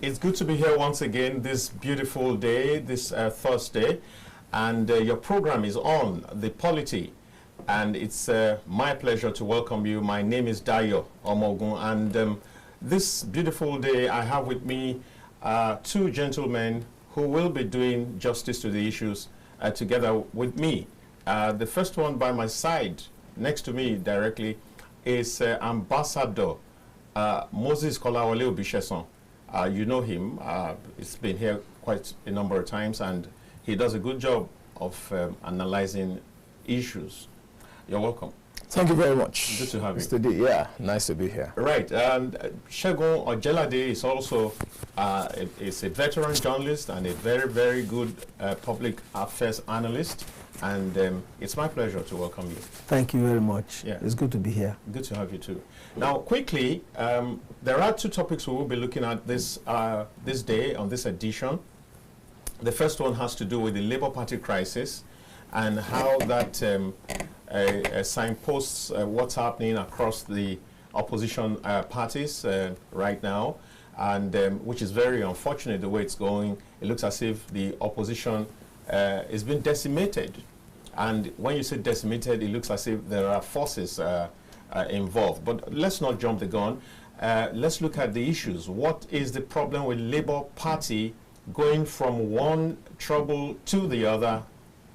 It's good to be here once again this beautiful day, this Thursday, and your program is on, The Polity, and it's my pleasure to welcome you. My name is Dayo Omogun, and this beautiful day I have with me two gentlemen who will be doing justice to the issues together with me. The first one by my side, next to me directly, is Ambassador Moses Kolawole Obisheson. You know him. He's been here quite a number of times, and he does a good job of analyzing issues. You're welcome. Thank you very much. Good to have you. Today, yeah, nice to be here. Right. And Segun Ojelade is also is a veteran journalist and a very, very good public affairs analyst. And it's my pleasure to welcome you. Thank you very much. Yeah. It's good to be here. Good to have you too. Now, quickly, there are two topics we will be looking at this this day on this edition. The first one has to do with the Labour Party crisis and how that signposts what's happening across the opposition parties right now, and which is very unfortunate the way it's going. It looks as if the opposition is being decimated. And when you say decimated, it looks as if there are forces involved. But let's not jump the gun. Let's look at the issues. What is the problem with Labour Party going from one trouble to the other,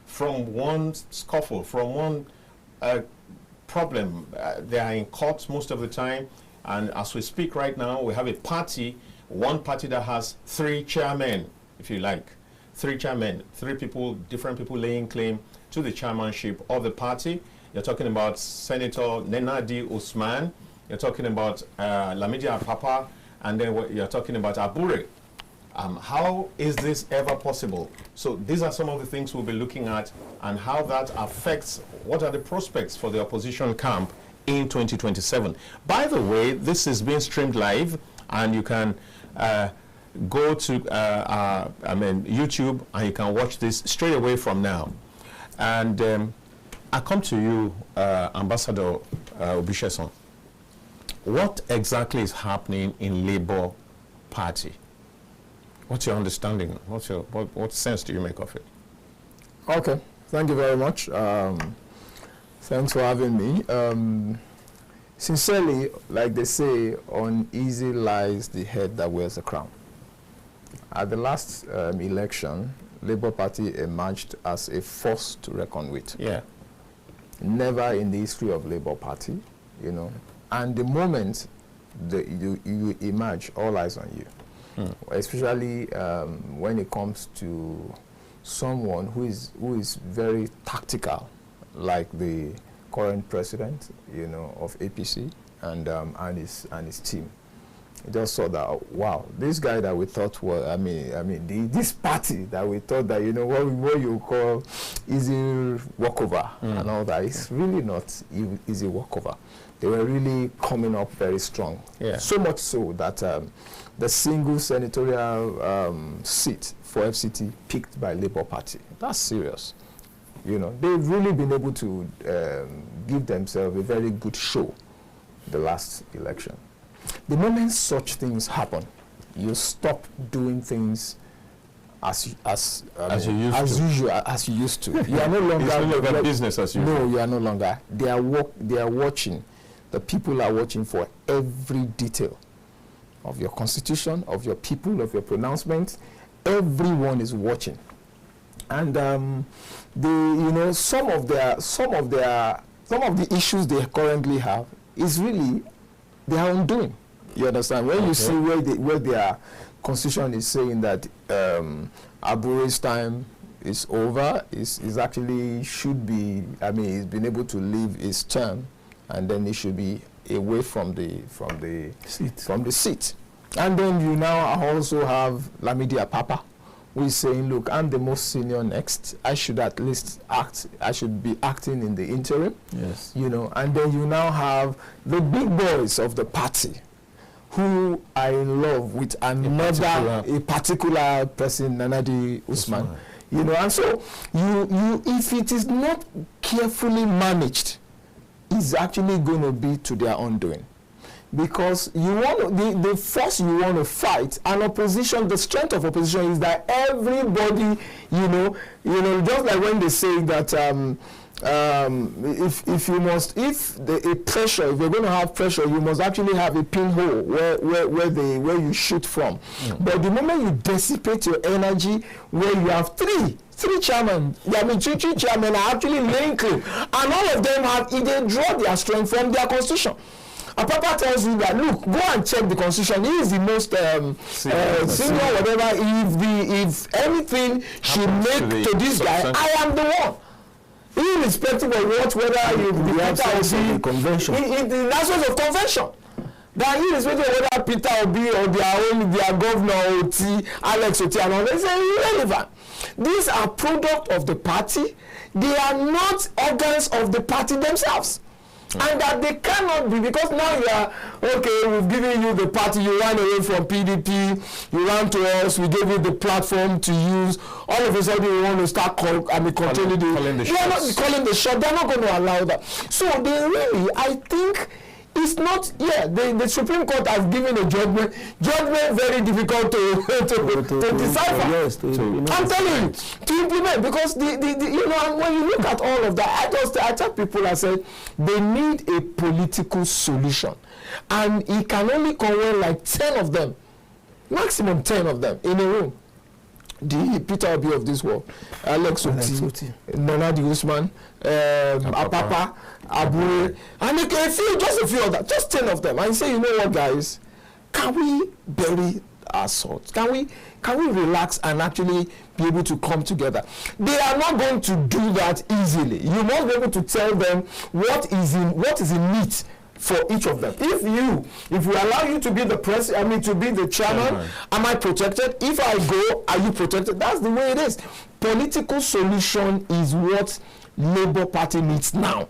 from one scuffle, from one problem? They are in court most of the time. And as we speak right now, we have a party, one party that has three chairmen, if you like. Three chairmen, three people, different people laying claim to the chairmanship of the party. You're talking about Senator Nenadi Usman, you're talking about Lamidi Apapa, and then you're talking about Abure. How is this ever possible? So these are some of the things we'll be looking at and how that affects what are the prospects for the opposition camp in 2027. By the way, this is being streamed live, and you can go to YouTube, and you can watch this straight away from now. And I come to you, Ambassador Obisheson. What exactly is happening in Labour Party? What's your understanding? What sense do you make of it? Okay, thank you very much. Thanks for having me. Sincerely, like they say, uneasy lies the head that wears the crown. At the last election, Labour Party emerged as a force to reckon with. Yeah. Never in the history of Labour Party, you know. And the moment that you emerge, all eyes on you. Especially when it comes to someone who is very tactical, like the current president, you know, of APC and his team. I just saw that, wow, this guy that we thought was, this party that we thought that, you know, what you call easy walkover and all that, it's really not easy walkover. They were really coming up very strong. Yeah. So much so that the single senatorial seat for FCT picked by Labour Party. That's serious. You know, they've really been able to give themselves a very good show the last election. The moment such things happen, you stop doing things as you used to. You are no longer it's no longer business as usual. No, you are no longer. They are watching. The people are watching for every detail of your constitution, of your people, of your pronouncements. Everyone is watching, and some of the issues they currently have is really their own doing. You understand? When you see where their constitution is saying that Abure's time is over, is actually should be. I mean, he's been able to leave his term, and then he should be away from the seat. And then you now also have Lamidi Apapa, who is saying, look, I'm the most senior next. I should at least act. I should be acting in the interim. Yes. You know, and then you now have the big boys of the party who are in love with a particular person, Nenadi Usman. You know, and so you if it is not carefully managed, it's actually going to be to their undoing. because you want the force you want to fight, and opposition, the strength of opposition is that everybody, just like when they say that if you're going to have pressure, you must actually have a pinhole where you shoot from. But the moment you dissipate your energy, where you have three chairmen, three chairmen are actually laying claim, and all of them they draw their strength from their constitution. And Papa tells you that, look, go and check the constitution. He is the most senior, whatever. If anything should make to this guy, I am the one. Irrespective of whether you be the convention, the nations of convention. That irrespective of whether Peter Obi or their governor Oti, Alex Oti, and all that, is irrelevant. These are product of the party. They are not organs of the party themselves. And that they cannot be, because now you are, okay, we've given you the party, you ran away from PDP, you ran to us, we gave you the platform to use, all of a sudden you want to start calling the shots. They are not calling the shot, they're not going to allow that. So they really, I think, it's not, the Supreme Court has given a judgment very difficult to decipher. Yes, I'm telling you, to implement, because when you look at all of that, I tell people, I said, they need a political solution. And it can only come when like 10 of them, maximum 10 of them in a room. The Peter Obi of this world, Alex Oti, Nonadi Usman, Apapa, Abure, and just a few of that, just 10 of them. And say, you know what, guys, can we bury our swords? Can we relax and actually be able to come together? They are not going to do that easily. You must be able to tell them what is in meat for each of them. If we allow you to be the president, to be the chairman, am I protected? If I go, are you protected? That's the way it is. Political solution is what Labour Party needs now.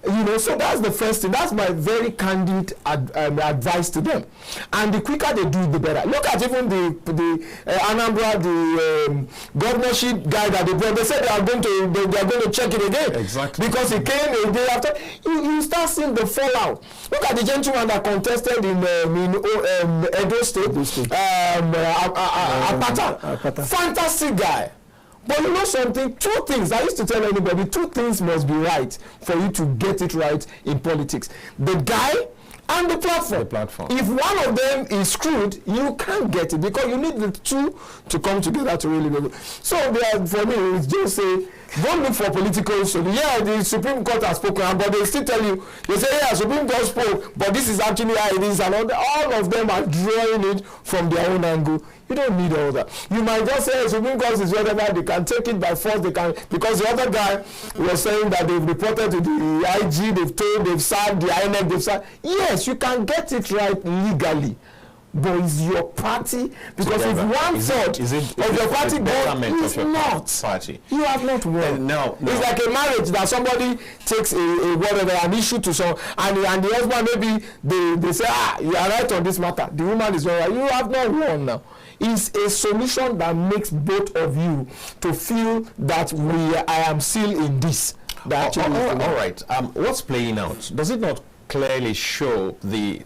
So that's the first thing. That's my very candid advice to them. And the quicker they do, the better. Look at even the Anambra, the governorship guy that they brought. They said they are going to check it again. Exactly. Because it came a day after. You start seeing the fallout. Look at the gentleman that contested in Edo State. Apata. Fantastic guy. But you know something, two things, I used to tell anybody, two things must be right for you to get it right in politics. The guy and the platform. If one of them is screwed, you can't get it, because you need the two to come together to really be. So for me, it's just say, don't look for political solution. Yeah, the Supreme Court has spoken, but they still tell you, they say, yeah, Supreme Court spoke, but this is actually how it is, and all of them are drawing it from their own angle. You don't need all that. You might just say Supreme Court is whatever, they can take it by force, because the other guy was saying that they've reported to the IG, they've signed the INEC, they've signed. Yes, you can get it right legally. But it's your party, because if one third of your party goes, it's not. Party. You have not won. No. It's like a marriage that somebody takes an issue to some, and the husband, maybe they say, you are right on this matter. The woman is right. You have not won now. It's a solution that makes both of you to feel that I am still in this. All right. What's playing out? Does it not clearly show the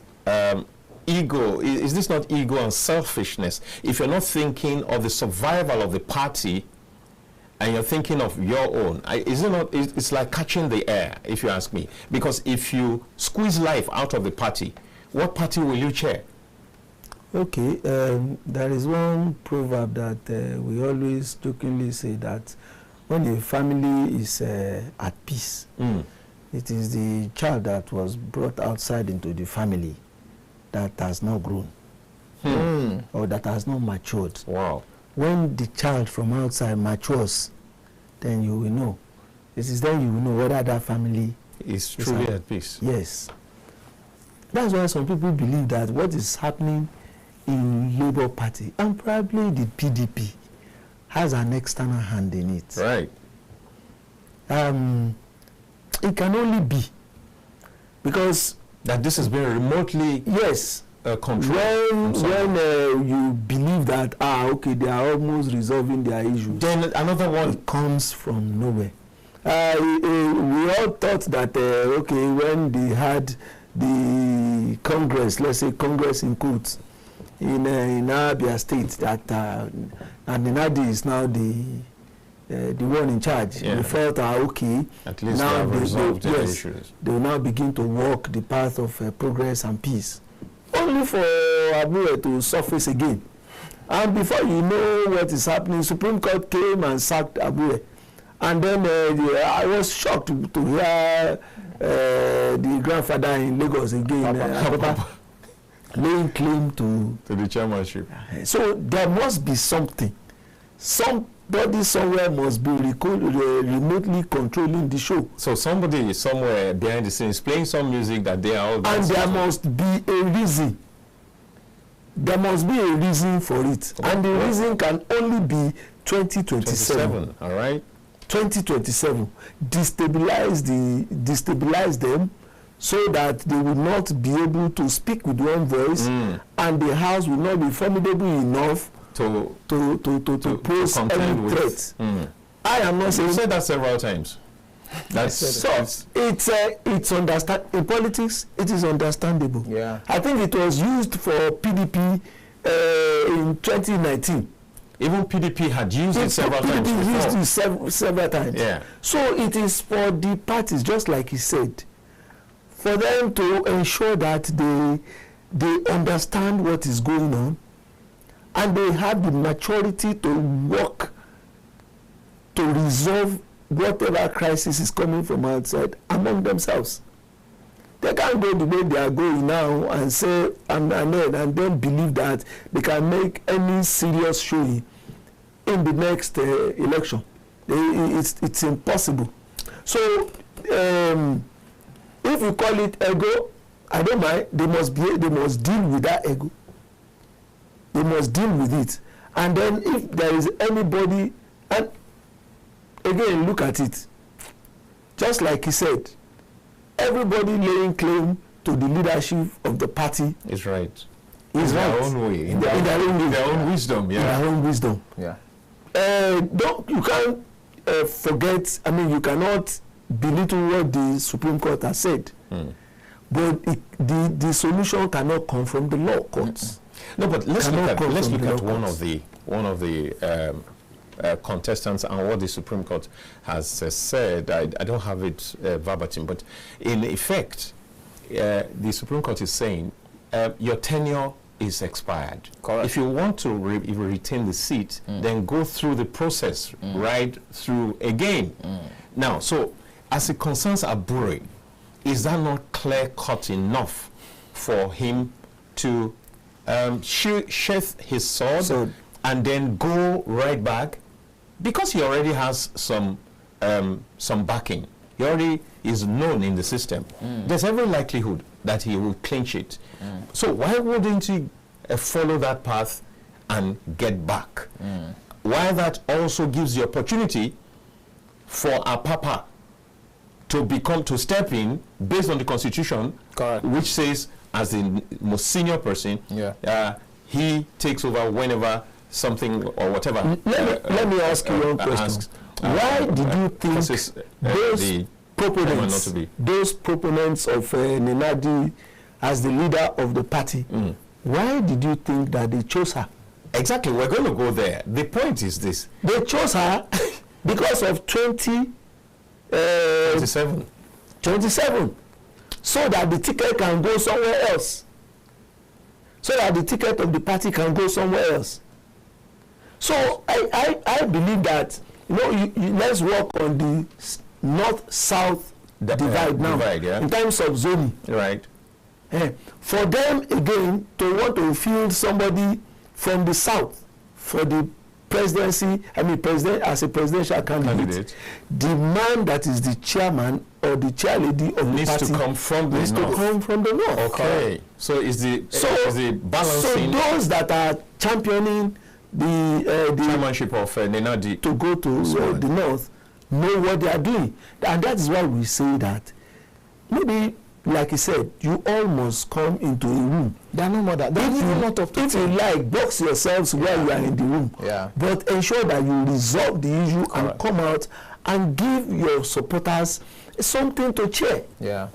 ego? Is this not ego and selfishness? If you're not thinking of the survival of the party and you're thinking of your own, is it not? It's like catching the air, if you ask me. Because if you squeeze life out of the party, what party will you chair? Okay, there is one proverb that we always jokingly say, that when a family is at peace, it is the child that was brought outside into the family that has not grown or that has not matured. Wow. When the child from outside matures, then you will know. It is then you will know whether that family is truly at peace. Yes. That's why some people believe that what is happening in Labour Party, and probably the PDP, has an external hand in it. Right. It can only be because that this has been remotely controlled. When you believe that okay, they are almost resolving their issues, then another one comes from nowhere. We all thought that okay, when they had the Congress, let's say Congress in quotes, in Abia State, that and Ninadi is now the one in charge. Yeah. We felt okay. At least now they have resolved the issues. They will now begin to walk the path of progress and peace. Only for Abuwe to surface again. And before you know what is happening, Supreme Court came and sacked Abuwe. And then I was shocked to hear the grandfather in Lagos again, laying claim to the chairmanship. So there must be something. Somebody somewhere must be remotely controlling the show. So somebody somewhere behind the scenes playing some music that they are all. And there must be a reason. There must be a reason for it. Okay. And the reason can only be 2027. All right. 2027. Destabilize them so that they will not be able to speak with one voice, and the house will not be formidable enough to pose any threat. I am not saying. You said that several times. That's so it's in politics. It is understandable. Yeah. I think it was used for PDP in 2019. Even PDP had used it several times. PDP used it several times. Yeah. So it is for the parties, just like he said, for them to ensure that they understand what is going on, and they have the maturity to work to resolve whatever crisis is coming from outside among themselves. They can't go the way they are going now and say and then believe that they can make any serious showing in the next election. It's impossible. So if you call it ego, I don't mind. They must deal with that ego. They must deal with it. And then if there is anybody, and again, look at it. Just like he said, everybody laying claim to the leadership of the party is right. Is in right. Their own way. In their own wisdom. Yeah. In their own wisdom. Yeah. You can't forget. I mean, you cannot belittle what the Supreme Court has said. But the solution cannot come from the law courts. No, but let's look at one of the contestants and what the Supreme Court has said. I don't have it verbatim, but in effect, the Supreme Court is saying your tenure is expired. Correct. If you want to retain the seat, then go through the process right through again. Now, so as it concerns Abure, is that not clear-cut enough for him to sheath his sword and then go right back? Because he already has some backing. He already is known in the system. There's every likelihood that he will clinch it. So why wouldn't he follow that path and get back? While that also gives the opportunity for a papa to step in based on the Constitution, which says as the most senior person, he takes over whenever something or whatever. Let me ask you one question. Why did you think those proponents of Ninadi as the leader of the party, why did you think that they chose her? Exactly, we're going to go there. The point is this. They chose her because of 27. So that the ticket can go somewhere else. So that the ticket of the party can go somewhere else. So I believe that, let's work on the north-south divide now, in terms of zoning. Right. For them, again, to want to field somebody from the south for the presidency, as a presidential candidate, the man that is the chairman or the chairlady of the party to come from the north. Okay. So is the balancing. So those that are championing the chairmanship of Ninadi to go to the north know what they are doing, and that is why we say that maybe, like he said, you all must come into a room. There are no more that. If you like, box yourselves while you are in the room. Yeah. But ensure that you resolve the issue and come out and give your supporters something to cheer. Yeah.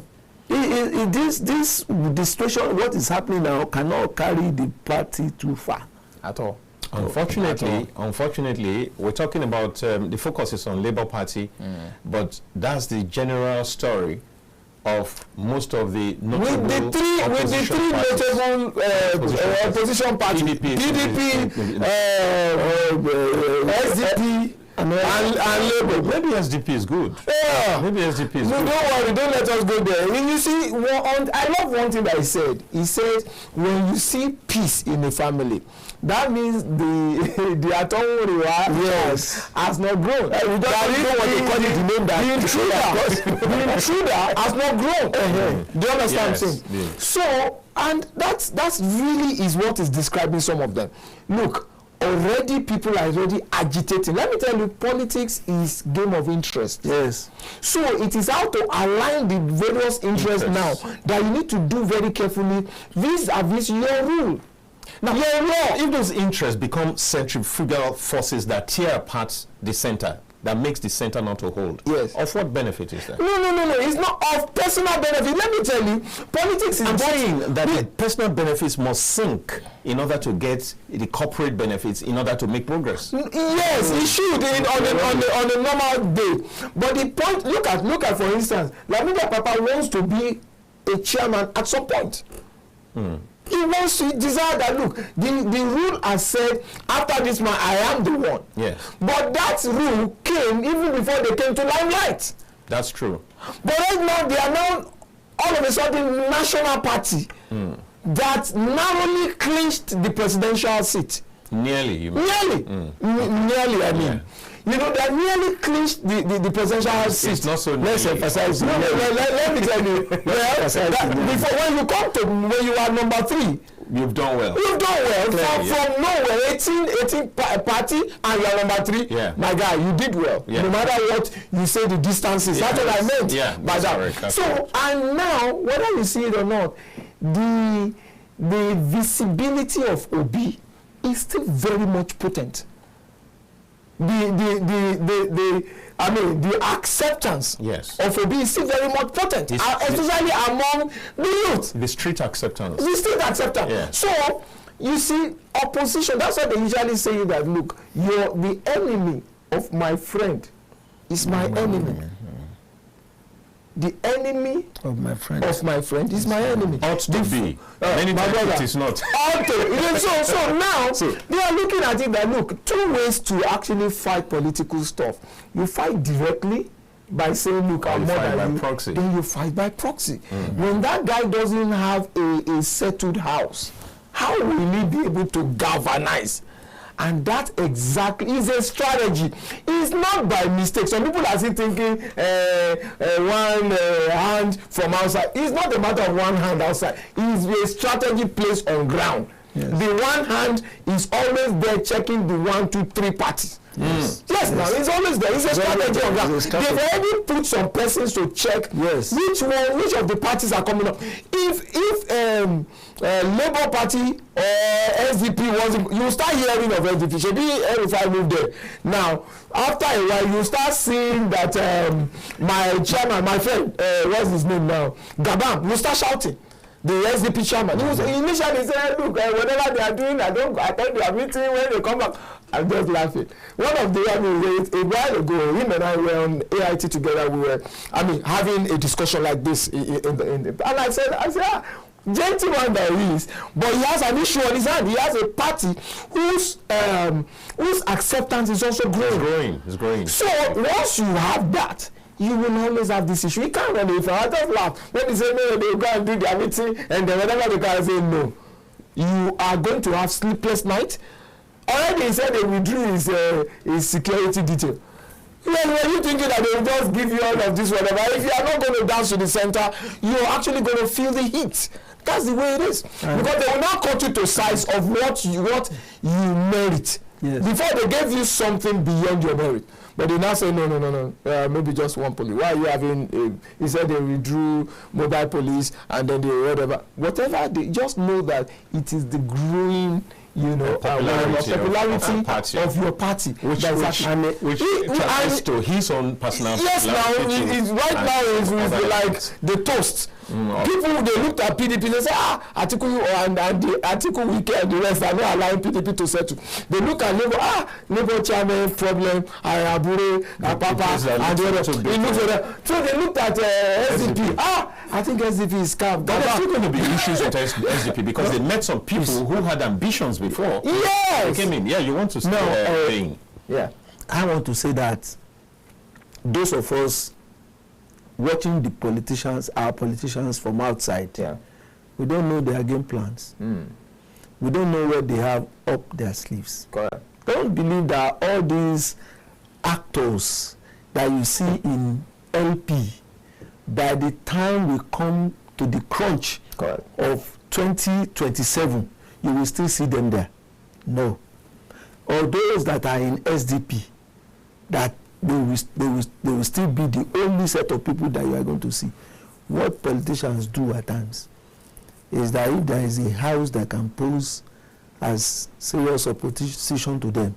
This situation, what is happening now, cannot carry the party too far at all. Unfortunately, we're talking about the focus is on Labour Party, but that's the general story of most of the notable with the three notable opposition parties, PDP, SDP, and Labour. Maybe SDP is good. Yeah. Maybe SDP is good. Don't worry, don't let us go there. You see, I love one thing that he said. He said, when you see peace in a family, that means the yes has not grown. We don't know what they call it, the name that the intruder has not grown. Do you understand what I'm saying? Yes. So, and that's really is what is describing some of them. Look, already people are already agitating. Let me tell you, politics is game of interest. Yes. So it is how to align the various interests now that you need to do very carefully vis-a-vis your rule. Now, if those interests become centrifugal forces that tear apart the center, that makes the center not to hold, yes, of what benefit is that? No. It's not of personal benefit. Let me tell you, politics is. I'm saying that the personal benefits must sink in order to get the corporate benefits, in order to make progress. Yes, it should on a normal day. But the point, look at for instance, Lamida Papa wants to be a chairman at some point. He wants to desire that, look, the rule has said, after this man, I am the one. Yes. But that rule came even before they came to limelight. That's true. But right now, they are now, all of a sudden, national party that narrowly clinched the presidential seat. Nearly, you mean? Nearly, I mean. Yeah. You know, they nearly clinched the presidential seat. It's not so Let's emphasize. Let me tell you. Before, when you are number 3, you've done well. From nowhere, 18 party, and you are number 3. Yeah. My guy, you did well. Yeah. No matter what you say, the distances. That's what I meant by that. So, and now, whether you see it or not, the visibility of Obi is still very much potent. The acceptance of Obi is still very much potent, especially among the youth. The street acceptance. Yeah. So you see, opposition. That's why they usually say that, look, the enemy of my friend is my enemy. The enemy of my friend is my enemy. Ought to be. Many times it is not. Ought to. So now they are looking at it that, look, 2 ways to actually fight political stuff. You fight directly by saying, look, I'm more than you. Proxy. Then you fight by proxy. When that guy doesn't have a settled house, how will he be able to galvanize? And that exactly is a strategy. It's not by mistake. Some people are still thinking one hand from outside. It's not a matter of one hand outside. It's a strategy placed on ground. Yes. The one hand is always there checking the 1, 2, 3 parties. Yes. Now it's always there. It's a strategy on ground. They've already put some persons to check which of the parties are coming up. If Labour Party or SDP was, you start hearing of SDP. Should be if I move there. Now, after a while, you start seeing that my chairman, my friend, what's his name now? Gabam, you start shouting. The SDP chairman. He was initially saying, look, whatever they are doing, I thought they are meeting when they come back. I'm just laughing. One of the, a while ago, him and I were on AIT together. We were, having a discussion like this and I said, gentleman that he is, but he has an issue on his hand. He has a party whose acceptance is also growing. It's growing. So once you have that, you will always have this issue. You can't run away from it. I just laugh. When they say no, they go and do their meeting, and then whenever they can say no, you are going to have sleepless night. Already he said they withdrew his security detail. Were you thinking that they will just give you all of this, whatever? If you are not going to dance to the center, you are actually going to feel the heat. That's the way it is. Because they will now cut you to size of what you merit. Yes. Before they gave you something beyond your merit. But they now say, no, maybe just one police. Why are you having, he said they withdrew mobile police and then they whatever. Whatever, they just know that it is the growing you know, popularity of your party, which translates to his own personal. Yes, now is like the toast. People, they looked at PDP, they say, Atiku and the Atiku Wike and the rest are not allowing PDP to settle. They look at Labour chairman problem, Abure, Papa, and the rest. So they looked at SDP. I think SDP is scam. But there's still going to be issues with SDP because they met some people who had ambitions before. Yes. They came in. Yeah, you want to stay thing. Yeah. I want to say that those of us watching our politicians from outside, we don't know their game plans. We don't know what they have up their sleeves. Correct. Don't believe that all these actors that you see in LP, by the time we come to the crunch of 2027, you will still see them there. No. Or those that are in SDP, that they will still be the only set of people that you are going to see. What politicians do at times is that if there is a house that can pose as serious opposition to them,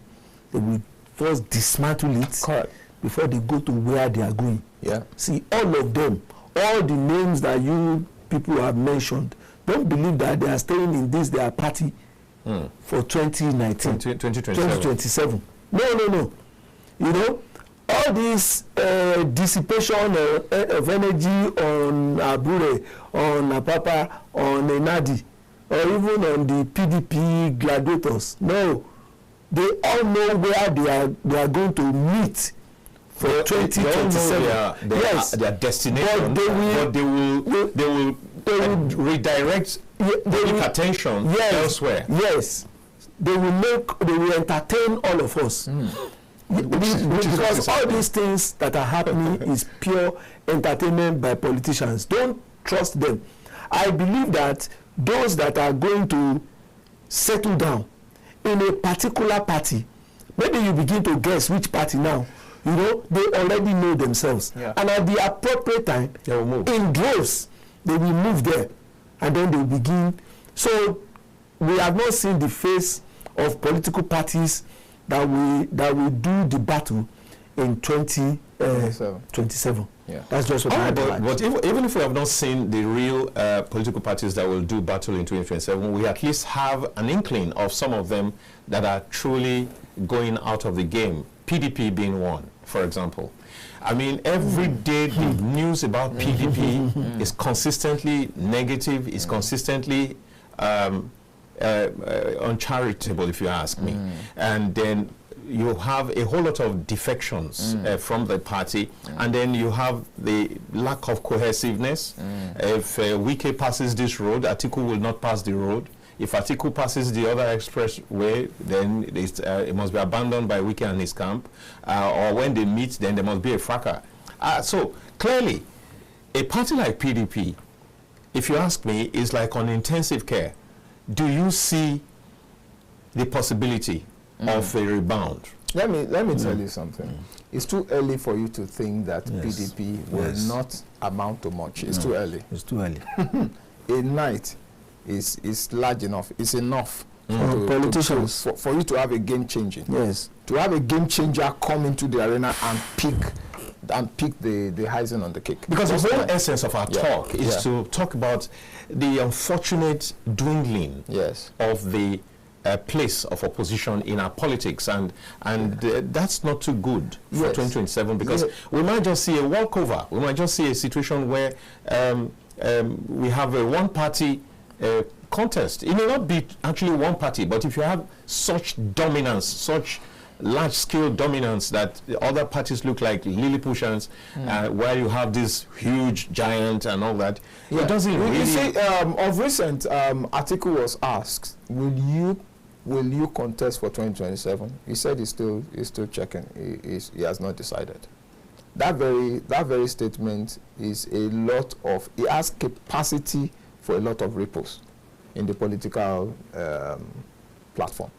they will first dismantle it before they go to where they are going. Yeah. See, all of them, all the names that you people have mentioned, don't believe that they are staying in their party for 2019. 2027. No. You know, all this dissipation of energy on Abure, on Apapa, on Enadi, or even on the PDP gladiators. No, they all know where they are going to meet for 2027. Yes, their destination. But they will redirect the attention elsewhere. Yes, they will entertain all of us. Because all these things that are happening is pure entertainment by politicians. Don't trust them. I believe that those that are going to settle down in a particular party, maybe you begin to guess which party now, you know, they already know themselves. Yeah. And at the appropriate time, they will move. In droves, they will move there. And then they will begin. So we have not seen the face of political parties that will do the battle in 2027. Yeah. That's just what I but even if we have not seen the real political parties that will do battle in 2027, we at least have an inkling of some of them that are truly going out of the game. PDP being one, for example. I mean, every day the news about PDP is consistently negative, is consistently uncharitable, if you ask me. And then you have a whole lot of defections from the party, and then you have the lack of cohesiveness. If Wike passes this road, Atiku will not pass the road. If Atiku passes the other expressway, then it must be abandoned by Wike and his camp. Or when they meet, then there must be a fracas. So clearly, a party like PDP, if you ask me, is like on intensive care. Do you see the possibility of a rebound? Let me tell you something. It's too early for you to think that PDP will not amount to much. It's too early. It's too early. A night is large enough. It's enough for politicians for you to have a game changing. Yes. To have a game changer come into the arena and pick the icing on the cake. Because the whole essence of our talk is to talk about the unfortunate dwindling of the place of opposition in our politics, and that's not too good for 2027, because we might just see a walkover. We might just see a situation where we have a one-party contest. It may not be actually one party, but if you have such dominance, such large-scale dominance that the other parties look like Lilliputians, where you have this huge giant and all that, it doesn't really... You see, of recent, Atiku was asked, will you contest for 2027? He said he's still checking. He has not decided. That very statement is a lot of... It has capacity for a lot of ripples in the political platform.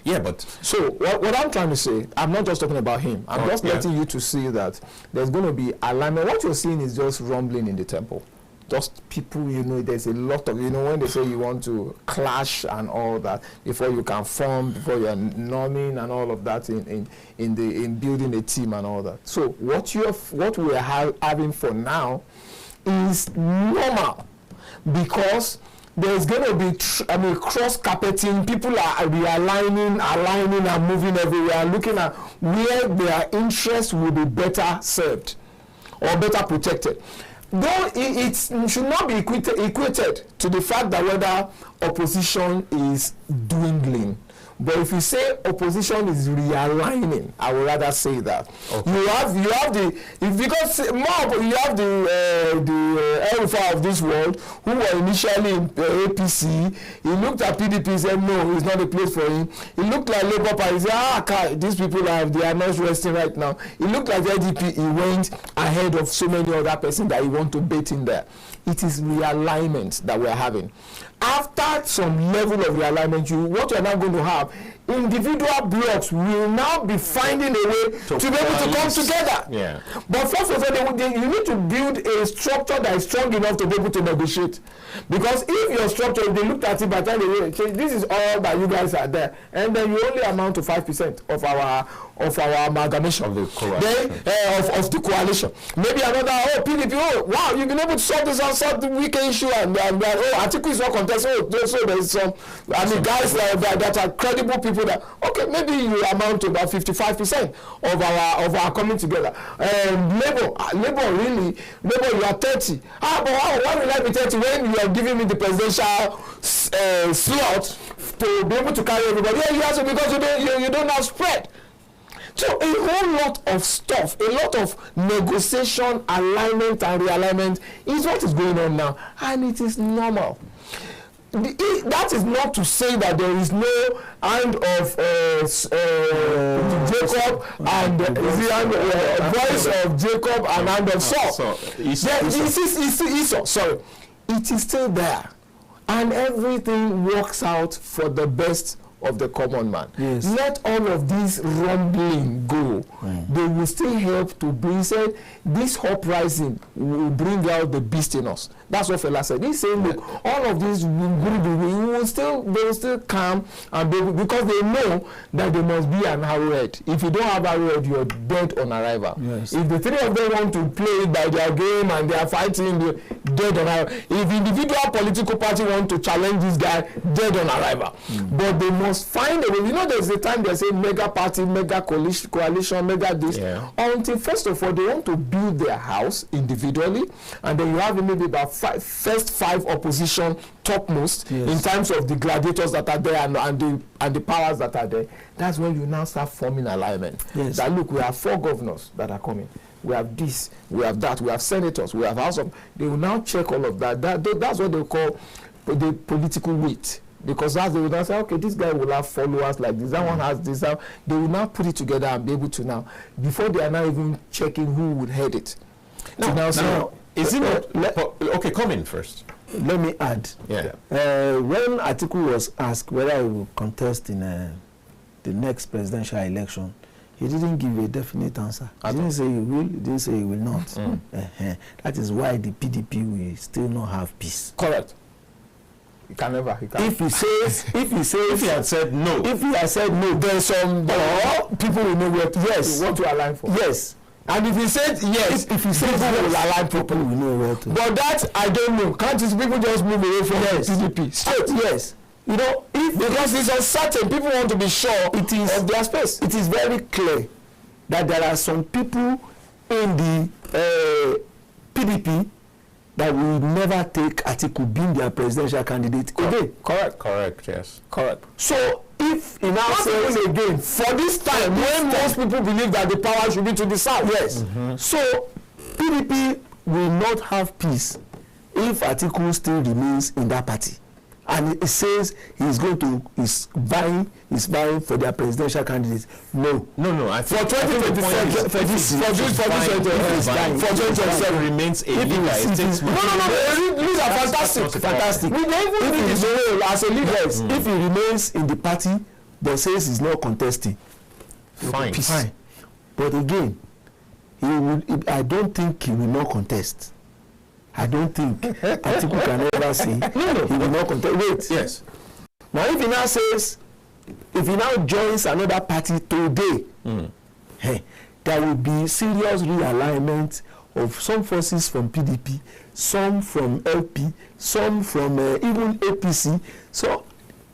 Yeah, but... So, what I'm trying to say, I'm not just talking about him. I'm just letting you to see that there's going to be alignment. What you're seeing is just rumbling in the temple. just people, you know, there's a lot of, you know, when they say you want to clash and all that before you can form, before you're norming and all of that in building a team and all that. So what we are having for now is normal, because there's going to be cross-carpeting. People are aligning and moving everywhere, looking at where their interests will be better served or better protected. Though it should not be equated to the fact that whether opposition is dwindling. But if you say opposition is realigning, I would rather say that. Okay. You have the Elfa of this world who were initially in APC. He looked at PDP and said no, it's not a place for him. He looked like Labour Party. He said these people they are not resting right now. He looked like LDP. He went ahead of so many other persons that he want to bait in there. It is realignment that we are having. After some level of realignment, what you are now going to have, individual blocks will now be finding a way to be able to come together. Yeah. But first of all, you need to build a structure that is strong enough to be able to negotiate. Because if your structure, if they looked at it by the time they say, this is all that you guys are there, and then you only amount to 5% of our amalgamation of the coalition. Of the coalition. Maybe another, PDP, wow, you've been able to solve this unsolved the weekend issue, and Atiku is not contesting. So there's some, guys that are credible people that, okay, maybe you amount to about 55% of our coming together. Labour, you are 30. But why will I be 30 when you are giving me the presidential slot to be able to carry everybody? Yeah, you have to, because you don't have spread. So a whole lot of stuff, a lot of negotiation, alignment and realignment is what is going on now, and it is normal. That is not to say that there is no hand of Jacob and voice of Jacob and hand of Saul. Esau. Sorry, it is still there, and everything works out for the best of the common man. Yes. Let all of this rumbling go. They will still help to bring, said, this uprising will bring out the beast in us. That's what Fela said. He's saying, look, all of this they will still come, and because they know that there must be an arrowhead. If you don't have arrowhead, you're dead on arrival. Yes. If the three of them want to play by their game and they are fighting, they're dead on arrival. If individual political party want to challenge this guy, dead on arrival. But they must find a way. You know, there's a time they say mega party, mega coalition, mega this. Yeah. Until first of all, they want to build their house individually, and then you have maybe about first five opposition topmost in terms of the gladiators that are there and the powers that are there. That's when you now start forming alignment. Yes. That look, we have 4 governors that are coming. We have this, we have that, we have senators, we have house of. They will now check all of that. That's what they call the political weight. Because as they will now say, okay, this guy will have followers like this, that one has this, that. They will now put it together and be able to now, before they are now even checking who would head it. Now, is it not? Okay, come in first. Let me add. Yeah. When Atiku was asked whether he will contest in the next presidential election, he didn't give a definite answer. He didn't say he will, he didn't say he will not. That is why the PDP will still not have peace. Correct. He can never. If he had said no, there's some people will know what to align for. Yes. And if he said yes, if he said people will align properly, we know where to. But that I don't know. Can't these people just move away from PDP? Straight. Yes. You know, because it's uncertain, people want to be sure of their space. It is very clear that there are some people in the PDP that will never take Atiku being their presidential candidate again. Correct, yes. Correct. So if he now says again, for this time, when most people believe that the power should be to the south, yes. So PDP will not have peace if Atiku still remains in that party. And it says he's vying for their presidential candidates. No. For 2027, for this 2027 remains a leader. These are fantastic. We don't even need his role as a leader. If he remains in the party that says he's not contesting, fine. But again, I don't think he will not contest. I don't think Atiku can ever say he will not contest. Wait. Yes. Now, if he now says, if he now joins another party today, hey, there will be serious realignment of some forces from PDP, some from LP, some from even APC, so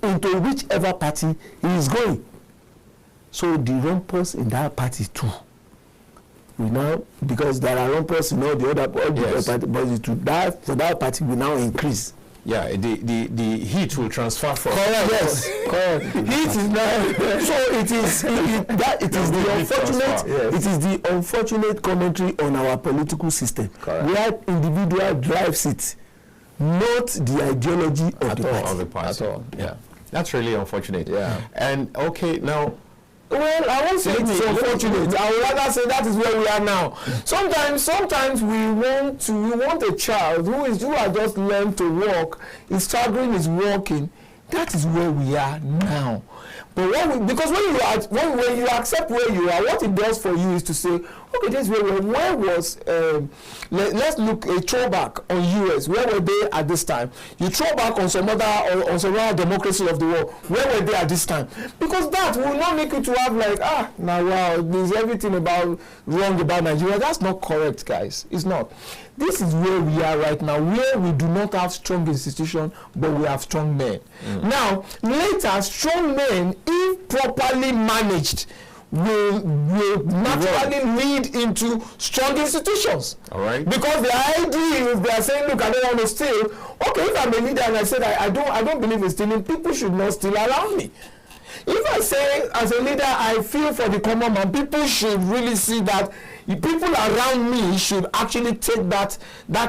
into whichever party he is going. So the rumpus in that party too, we now, because there are rumpus in all the other parties, but for that party will now increase. Yeah, the heat will transfer from. Correct. Yes. Correct. Heat is now. So it is the unfortunate commentary on our political system. Correct. Where individual drives it, not the ideology of the party. At all. Yeah. That's really unfortunate. Yeah. And okay, now. Well, I won't say it's unfortunate. I would rather say that is where we are now. Sometimes we want a child who has just learned to walk, is struggling, is walking. That is where we are now. But because when you accept where you are, what it does for you is to say, okay, this is where was let's look a throwback on US. Where were they at this time? You throw back on some other democracy of the world. Where were they at this time? Because that will not make you to have like, now wow, there's everything wrong about Nigeria. That's not correct, guys. It's not. This is where we are right now, where we do not have strong institutions, but we have strong men. Now, later, strong men, if properly managed, will naturally lead into strong institutions. All right. Because the idea is they are saying, look, I don't want to steal. Okay, if I'm a leader and I said I don't believe in stealing, people should not steal around me. If I say as a leader I feel for the common man, people should really see that people around me should actually take that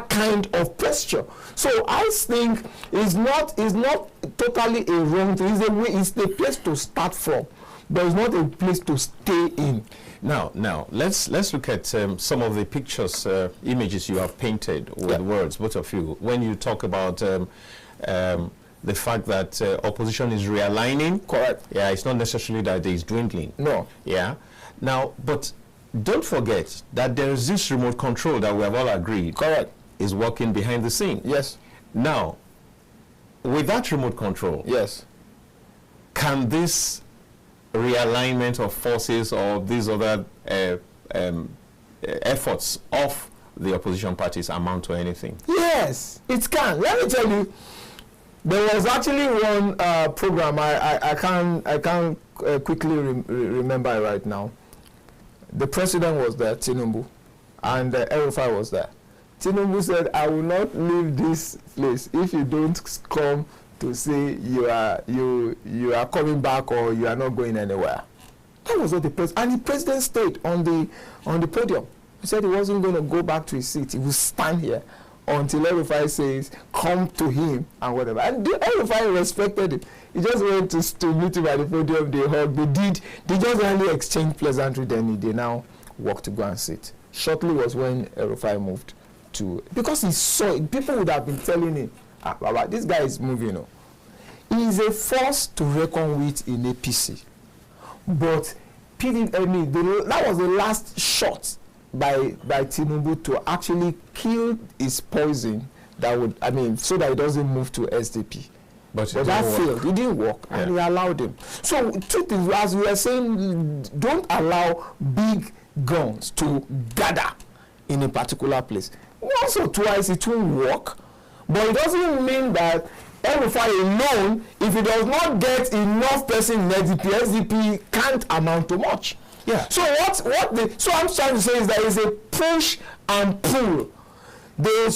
kind of posture. So I think it's not totally a wrong thing. It's the place to start from, but it's not a place to stay in. Now let's look at some of the pictures, images you have painted with words, both of you. When you talk about the fact that opposition is realigning. Correct. Yeah, it's not necessarily that there is dwindling. No. Yeah. Now, but don't forget that there is this remote control that we have all agreed. Correct. Is working behind the scene. Yes. Now, with that remote control. Yes. Can this realignment of forces or these other efforts of the opposition parties amount to anything? Yes, it can. Let me tell you. There was actually one program, I can't quickly remember it right now. The president was there, Tinubu, and El-Rufai was there. Tinubu said, I will not leave this place if you don't come to say you are coming back or you are not going anywhere. That was what the president, and the president stayed on the podium. He said he wasn't going to go back to his seat. He would stand here until El-Rufai says, come to him and whatever. And El-Rufai respected it. He just went to meet him at the podium, they hugged, they just only exchanged pleasantry, then they now walked to go and sit. Shortly was when El-Rufai moved to, because he saw it, people would have been telling him, Baba, this guy is moving. He is a force to reckon with in APC. But that was the last shot by Tinubu to actually kill his poison that would, so that it doesn't move to SDP. But that failed. It didn't work, and he allowed him. So two things, as we were saying, don't allow big guns to gather in a particular place. Once or twice it won't work, but it doesn't mean that El-Rufai alone, if it does not get enough person in SDP can't amount to much. Yeah. So so I'm trying to say is there is a push and pull. The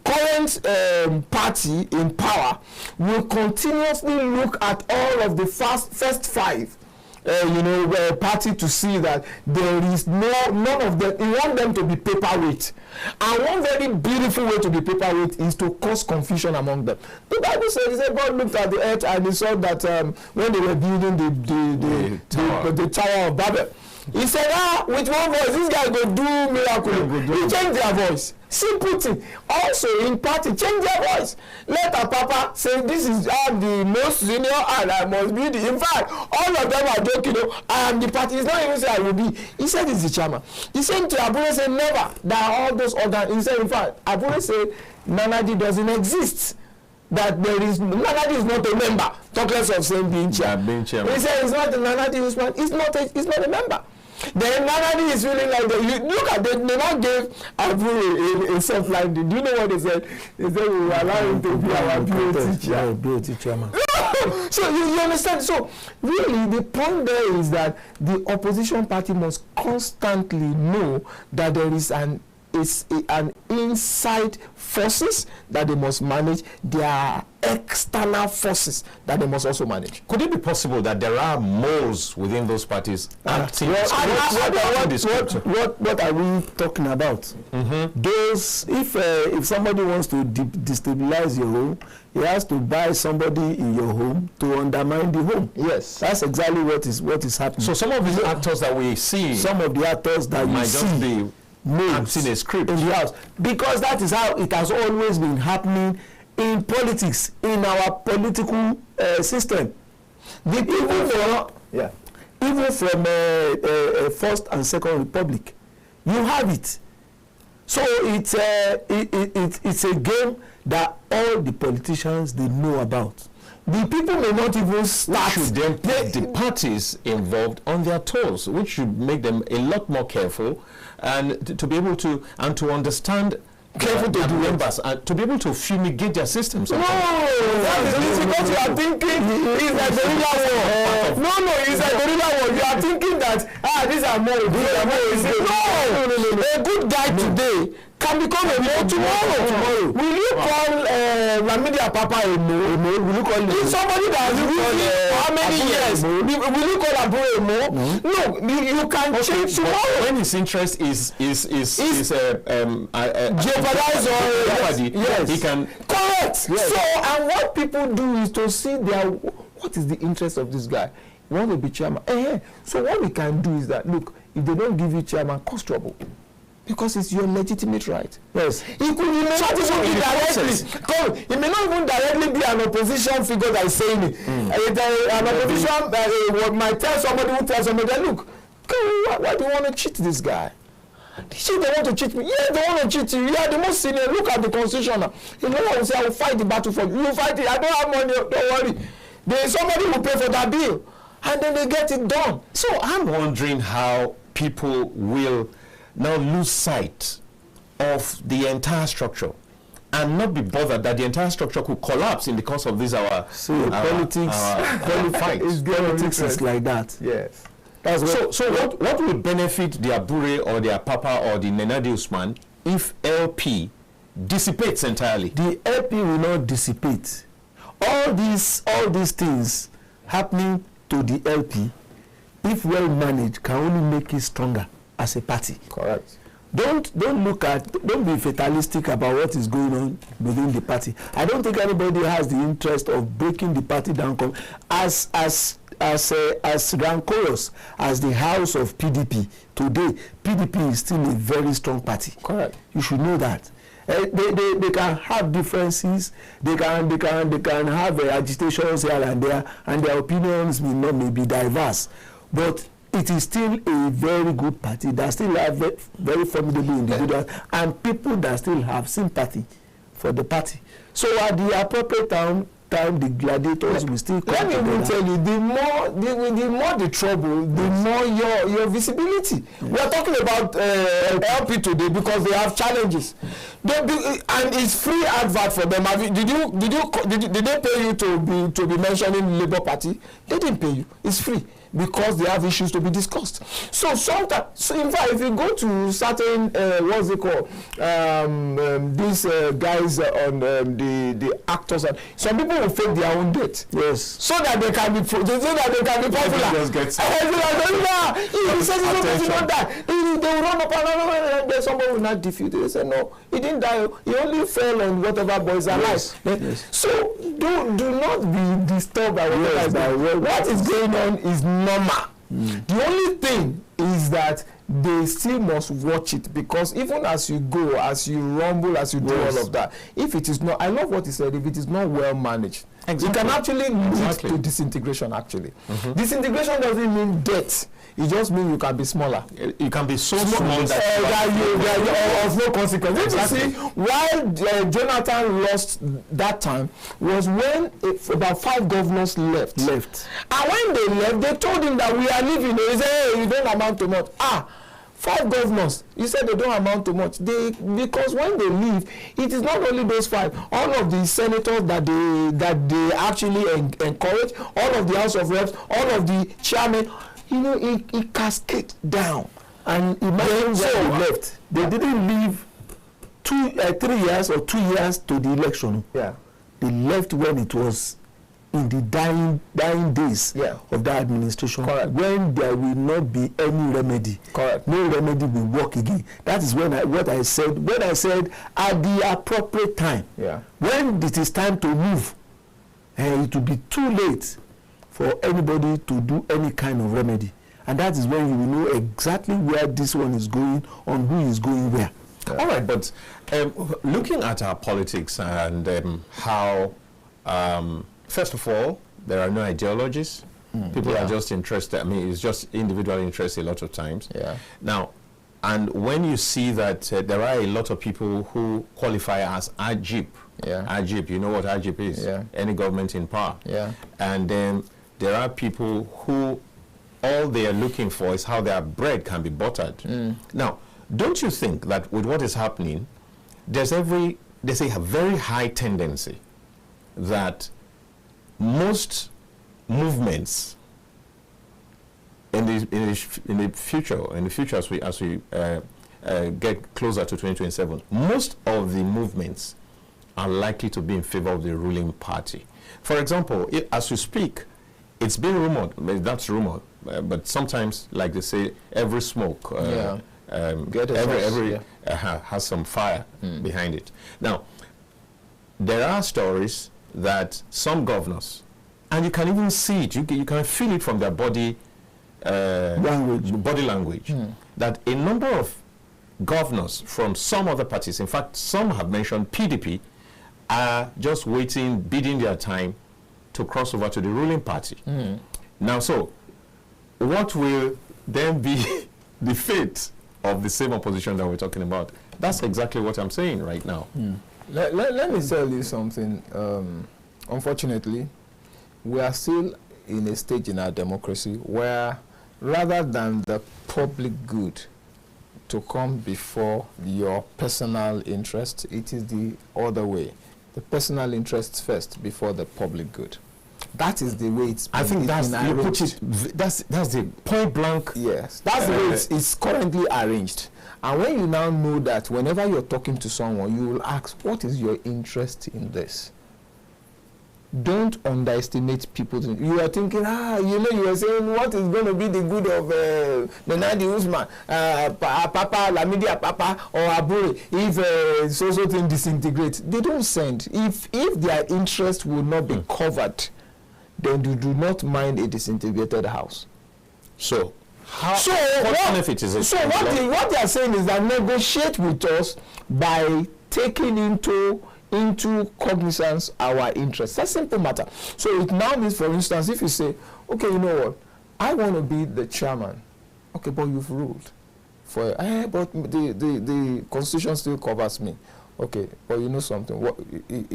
current party in power will continuously look at all of the first five party to see that there is none of them. We want them to be paperweight, and one very beautiful way to be paperweight is to cause confusion among them. The Bible says God looked at the earth and he saw that when they were building the Tower of Babel, He said, with one voice, this guy go do miracle. He changed their voice. Simple thing. Also in party, change their voice. Let a papa say, this is the most senior and I must be the. In fact, all of them are joking. I am the party. He's not even say I will be. He said he's the chairman. He said to Abure say never. That all those organs. He said in fact, Abure say Nanadi doesn't exist. That there is Nanadi is not a member. Talk less of saying being chairman. He said it's not Nanadi Usman. It's not a member. Then Nanadi is feeling like that. You look at them. They now gave Abure a soft landing. Do you know what they said? They said we will allow him to be our BOT chairman. So you understand? So really the point there is that the opposition party must constantly know that there is an inside forces that they must manage. There are external forces that they must also manage. Could it be possible that there are moles within those parties acting? What are we talking about? Those, if somebody wants to destabilize your home, he has to buy somebody in your home to undermine the home. Yes, that's exactly what is happening. So some of these actors that we see, some of the actors that you see, acting a script in the house, because that is how it has always been happening in politics, in our political system. The people even from First and Second Republic, you have it. So it's a game that all the politicians they know about. The people may not even start. Should then put the parties involved on their toes, which should make them a lot more careful and to be able to understand. Careful to do members and to be able to fumigate their systems. No, that is because you are thinking it's a guerrilla war. No, it's a guerrilla war. You are thinking that these are more. No. A good guy today can become a mole tomorrow. Will you call Ramidia Papa a mole? Will you call him? Somebody that has been how many years? Will you call Abu a mole? No, you can change tomorrow. When his interest is jeopardize or yes, he can. Correct. Yes. So, and what people do is to see what is the interest of this guy. You want to be chairman. So what we can do is that, look, if they don't give you chairman, cause trouble. Because it's your legitimate right. Yes. He may not even directly be an opposition figure that is saying it. An opposition might tell somebody who tells somebody, look, why do you want to cheat this guy? They want to cheat me. Yeah, they want to cheat you. Yeah, the most senior. Look at the constitution now. You know what I will say? I will fight the battle for you. You fight it. I don't have money. Don't worry. Somebody will pay for that bill. And then they get it done. So I'm wondering how people will now lose sight of the entire structure and not be bothered that the entire structure could collapse in the course of this politics is like that. Yes. So what will benefit the Abure or the Papa or the Nenadi Usman if LP dissipates entirely? The LP will not dissipate. All these things happening to the LP, if well managed, can only make it stronger as a party. Correct. Don't be fatalistic about what is going on within the party. I don't think anybody has the interest of breaking the party down as rancorous as the house of PDP today. PDP is still a very strong party. Correct. You should know that. They can have differences. They can have agitations here and there, and their opinions may be diverse, but it is still a very good party that still have very formidable individuals and people that still have sympathy for the party. So at the appropriate time the gladiators will still come. Let me even tell you, the more the trouble, the more your visibility. We are talking about LP today because they have challenges. And it's free advert for them. Did they pay you to be mentioning Labour Party? They didn't pay you. It's free because they have issues to be discussed. So sometimes, in fact, if you go to certain what's it called, these guys on the actors, and some people will fake their own date. Yes. So that they can be popular. They will run up and then somebody will not defeat it. They say no, he didn't die. He only fell on whatever boys are alive. Yes. So do not be disturbed by what is going on is normal. The only thing is that they still must watch it, because even as you go, as you rumble, as you do all of that, if it is not, I love what he said, if it is not well managed, it can actually lead to disintegration. Actually, disintegration doesn't mean death. It just means you can be smaller. You can be so small that of no consequence. Exactly. You see, while Jonathan lost that time was when about 5 governors left. And when they left, they told him that we are leaving. They said, hey, you don't amount to much. 5 governors, he said they don't amount to much. Because when they leave, it is not only those 5. All of the senators that they actually encourage, all of the House of Reps, all of the chairmen, it cascades down. And imagine when they left. They didn't leave 3 years or 2 years to the election. Yeah. They left when it was in the dying days of that administration. Correct. When there will not be any remedy. Correct. No remedy will work again. That is when I said at the appropriate time. Yeah. When it is time to move, it will be too late for anybody to do any kind of remedy. And that is when you will know exactly where this one is going, on who is going where. Yeah. All right, but looking at our politics and how, first of all, there are no ideologies. People are just interested. I mean, it's just individual interest a lot of times. Yeah. Now, and when you see that there are a lot of people who qualify as AGIP. Yeah. AGIP, you know what AGIP is? Yeah. Any government in power. Yeah. And then there are people who all they are looking for is how their bread can be buttered. Now, don't you think that with what is happening, there's a very high tendency that most movements in the future as we get closer to 2027, most of the movements are likely to be in favor of the ruling party. For example, as we speak, it's been rumored, that's rumored, but sometimes, like they say, every smoke has some fire behind it. Now, there are stories that some governors, and you can even see it, you can feel it from their body language, that a number of governors from some other parties, in fact, some have mentioned PDP, are just waiting, biding their time to cross over to the ruling party. Now, so what will then be the fate of the same opposition that we're talking about? That's exactly what I'm saying right now. Let me tell you something. Unfortunately, we are still in a stage in our democracy where rather than the public good to come before your personal interest, it is the other way. The personal interests first before the public good. That is the way it's been. I think that's the point blank. Yes, that's the way it's currently arranged. And when you now know that whenever you're talking to someone, you will ask, what is your interest in this? Don't underestimate people. You are thinking, you are saying, what is going to be the good of Nenadi Usman, Papa, Lamidia Papa, or Abure, if social thing disintegrates? They don't send. If their interest will not be covered, then you do not mind a disintegrated house. So, what benefit is it? So what they are saying is that negotiate with us by taking into cognizance our interests. That's a simple matter. So it now means, for instance, if you say, okay, you know what, I want to be the chairman. Okay, but you've ruled for but the constitution still covers me. Okay, but you know something.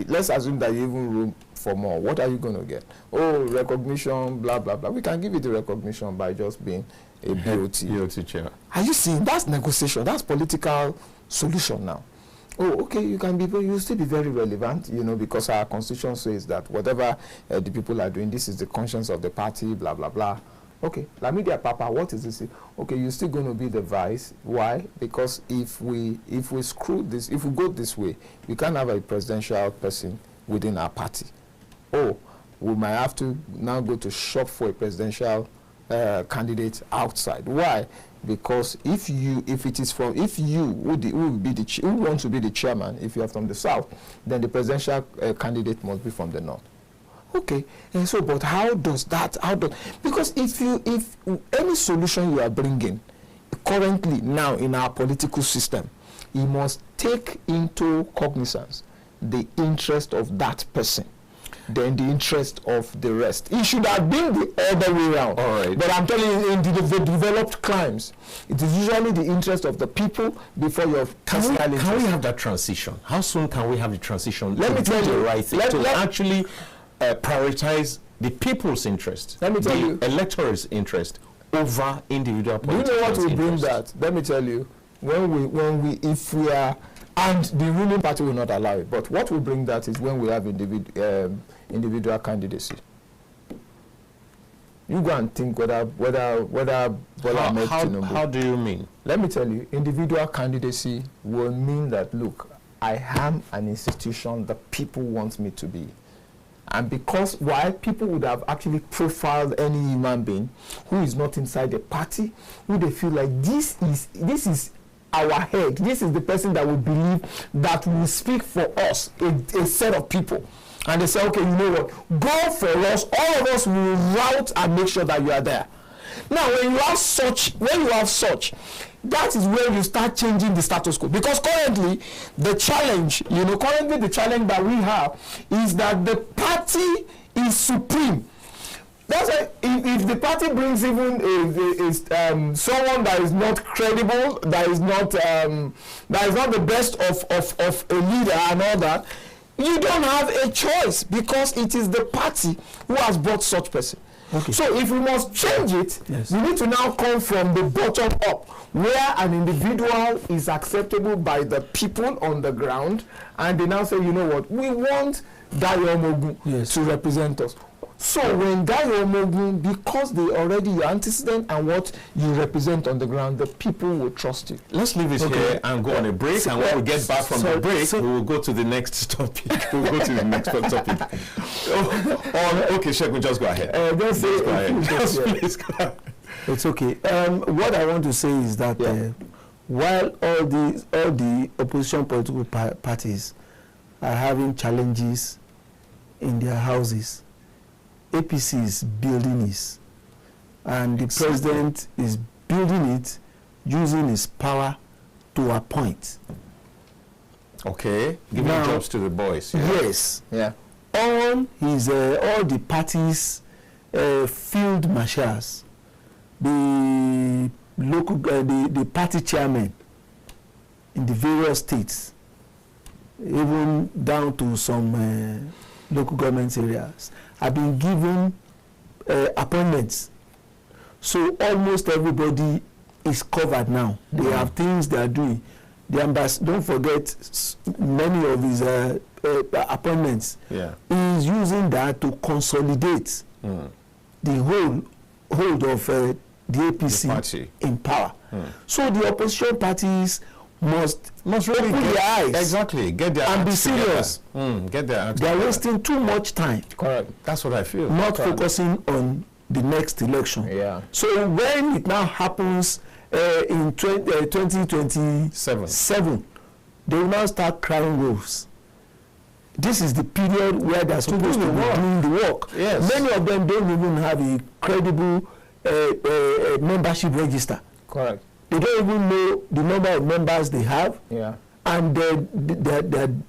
Let's assume that you even rule for more. What are you going to get? Oh, recognition, blah blah blah. We can give you the recognition by just being a BOT chair. Are you seeing? That's negotiation. That's political solution now. Oh, okay, you still be very relevant, because our constitution says that whatever the people are doing, this is the conscience of the party, blah, blah, blah. Okay, Lamidia Papa, what is this? Okay, you're still going to be the vice. Why? Because if we screw this, if we go this way, we can't have a presidential person within our party. Oh, we might have to now go to shop for a presidential candidate outside. Why? Because if you who wants to be the chairman, if you are from the south, then the presidential candidate must be from the north. Okay, and so but because if any solution you are bringing currently now in our political system, he must take into cognizance the interest of that person, then the interest of the rest. It should have been the other way around. All right. But I'm telling you, in the developed climes, it is usually the interest of the people before your personal interest. Can we have that transition? How soon can we have the transition? Let me tell you, the right thing, to actually prioritize the people's interest, let me tell you, electorate's interest over individual political. Do you know what will bring that? Let me tell you, if we are, and the ruling party will not allow it, but what will bring that is when we have individual candidacy. You go and think whether Bola Ahmed Tinubu. How do you mean? Let me tell you, individual candidacy will mean that, look, I am an institution that people want me to be. And because why people would have actually profiled any human being who is not inside the party, who they feel like this is our head, this is the person that we believe that will speak for us, a set of people. And they say, okay, you know what, go for us, all of us will route and make sure that you are there. Now, when you have such, that is where you start changing the status quo. Because currently, the challenge that we have is that the party is supreme. That's why if the party brings even someone that is not credible, that is not the best of a leader and all that, you don't have a choice because it is the party who has brought such person. Okay. So if we must change it, yes, we need to now come from the bottom up, where an individual is acceptable by the people on the ground, and they now say, you know what, we want Dayo Omogun, yes, to represent us. So when Dayo Omogun, because they already your antecedent and what you represent on the ground, the people will trust you. Let's leave it here and go on a break. So, and when we get back from the break, we will go to the next topic. We'll go to the next topic. Okay, Sheikh, just go ahead. Just go ahead. Please go ahead. It's okay. What I want to say is that while all the opposition political parties are having challenges in their houses, APC is building it, and the president is building it using his power to appoint. Okay, giving jobs to the boys. Yeah. Yes. Yeah. All the parties' field marshals, the local, the party chairmen in the various states, even down to some local government areas, have been given appointments. So almost everybody is covered now. Mm-hmm. They have things they are doing. The ambassador, don't forget, many of his appointments. Yeah. He is using that to consolidate the hold of the APC in power. So the opposition parties must really open their eyes. Exactly. Get their and be serious. Get their They are wasting too much time. Correct. That's what I feel. Not focusing on the next election. Yeah. So when it now happens in 2027, they will now start crying wolves. This is the period where they are supposed to be doing the work. Yes. Many of them don't even have a credible membership register. Correct. They don't even know the number of members they have, and their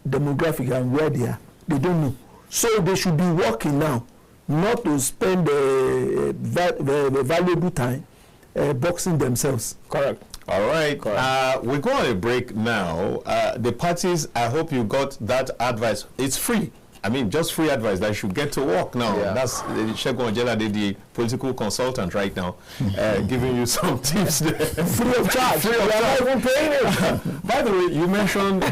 demographic and where they are. They don't know. So they should be working now, not to spend valuable time boxing themselves. Correct. All right. We go on a break now. The parties, I hope you got that advice. It's free. I mean, just free advice that you should get to work now. Yeah. That's Shegun Ojela, the political consultant right now, giving you some tips there. Free of charge. Free of charge. Not even paying it. By the way, you mentioned,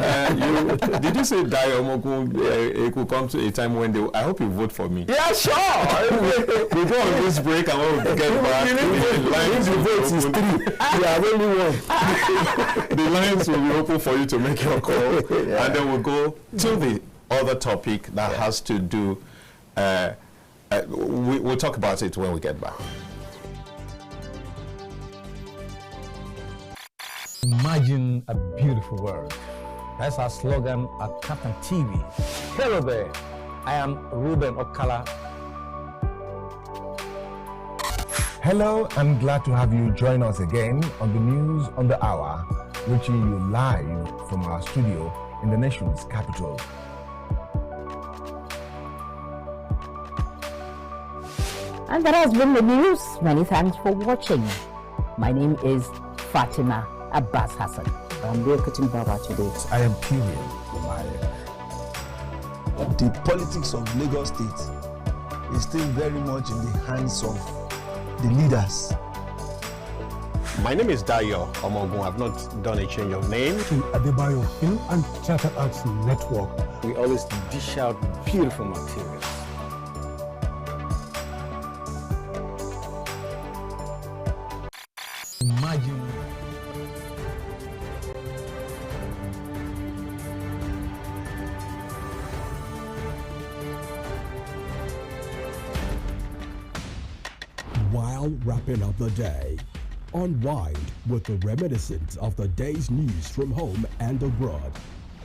did you say Dayo Omogun it could come to a time when they, I hope you vote for me. Yeah, sure. We go on this break and when we get back, the lines will be open. Yeah, only one. The lines will be open for you to make your call. And then we'll go to the other topic that has to do, we'll talk about it when we get back. Imagine a beautiful world. That's our slogan at KAFTAN TV. Hello there, I am Ruben Okala. Hello, I'm glad to have you join us again on the News on the Hour, reaching you live from our studio in the nation's capital. And that has been the news. Many thanks for watching. My name is Fatima Abbas Hassan. I'm here cutting Baba today. I am Kirian Umari. The politics of Lagos State is still very much in the hands of the leaders. My name is Dayo Omogun. I've not done a change of name. To Adebayo Film and Theatre Arts Network. We always dish out beautiful materials. Imagine While wrapping up the day, unwind with the reminiscence of the day's news from home and abroad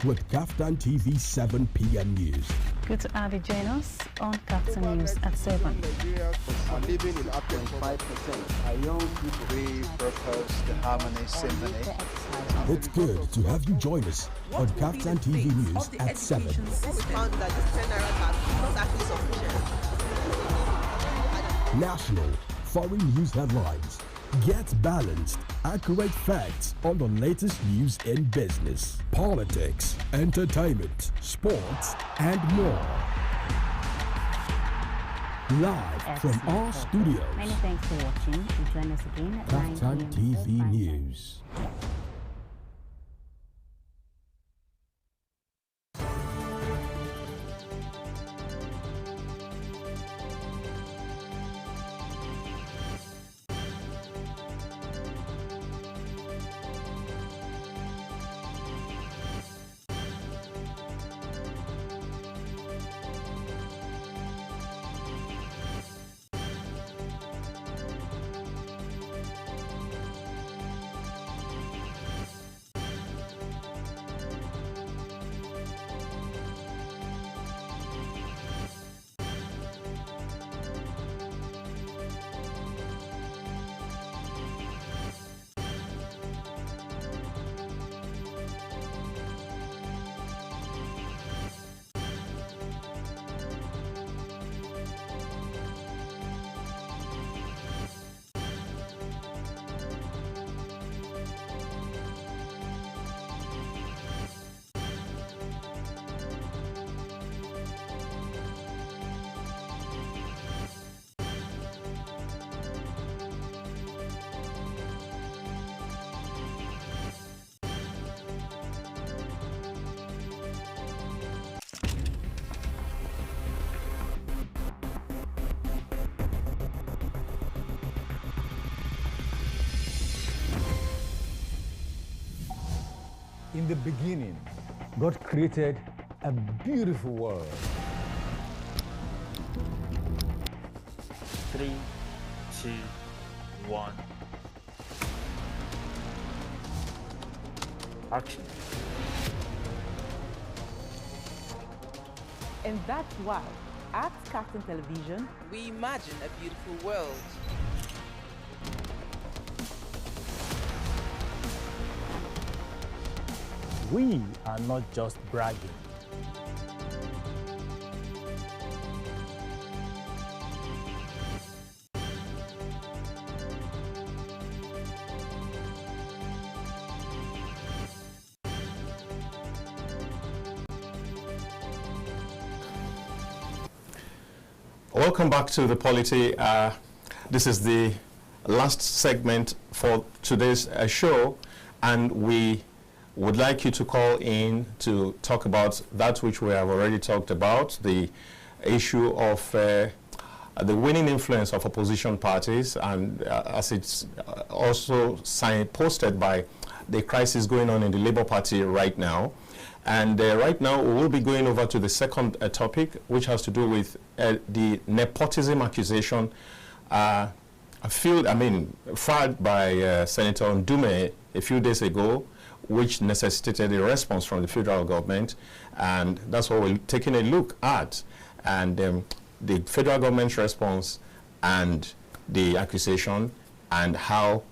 with KAFTAN TV 7 p.m. News. Good to have you join us on KAFTAN News at 7. Nigerians are living in up to 5%. Our young people repurpose the Harmony Symphony. It's good to have you join us on KAFTAN TV News at 7. We found that the 10 naira tax is not actually sufficient. National, foreign news headlines. Get balanced, accurate facts on the latest news in business, politics, entertainment, sports, and more. Live from our studios. Many thanks for watching. Join us again at 9 KAFTAN p.m. TV News. in the beginning, God created a beautiful world. 3, 2, 1. Action. And that's why, at KAFTAN Television, we imagine a beautiful world. We are not just bragging. Welcome back to the Polity. This is the last segment for today's show, and we would like you to call in to talk about that which we have already talked about, the issue of the winning influence of opposition parties, and as it's also signposted by the crisis going on in the Labour Party right now. And right now, we will be going over to the second topic, which has to do with the nepotism accusation filed by Senator Ndume a few days ago, which necessitated a response from the federal government. And that's what we're taking a look at. And the federal government's response and the accusation and how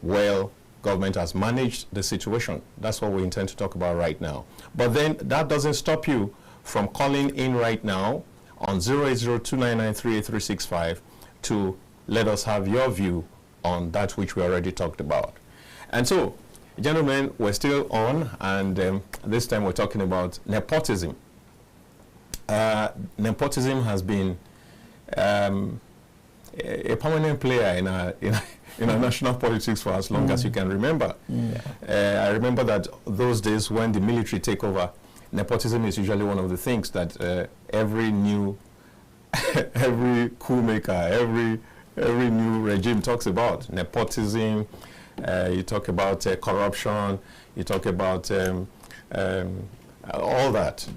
well government has managed the situation. That's what we intend to talk about right now. But then that doesn't stop you from calling in right now on 08029938365 to let us have your view on that which we already talked about. And so, gentlemen, we're still on, and this time we're talking about nepotism. Nepotism has been a permanent player in our national politics for as long as you can remember. I remember that those days when the military take over, nepotism is usually one of the things that every new, every coup maker, every new regime talks about. Nepotism, you talk about corruption, you talk about all that.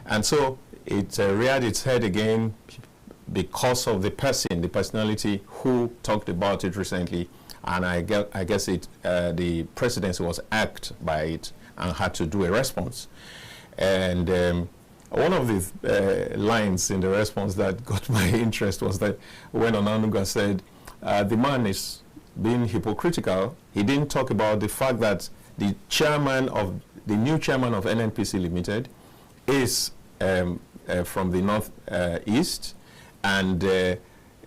And so it reared its head again because of the personality who talked about it recently, and I guess the presidency was irked by it and had to do a response. And one of the lines in the response that got my interest was that when Onanuga said, the man is being hypocritical, he didn't talk about the fact that the new chairman of NNPC Limited is from the North East, and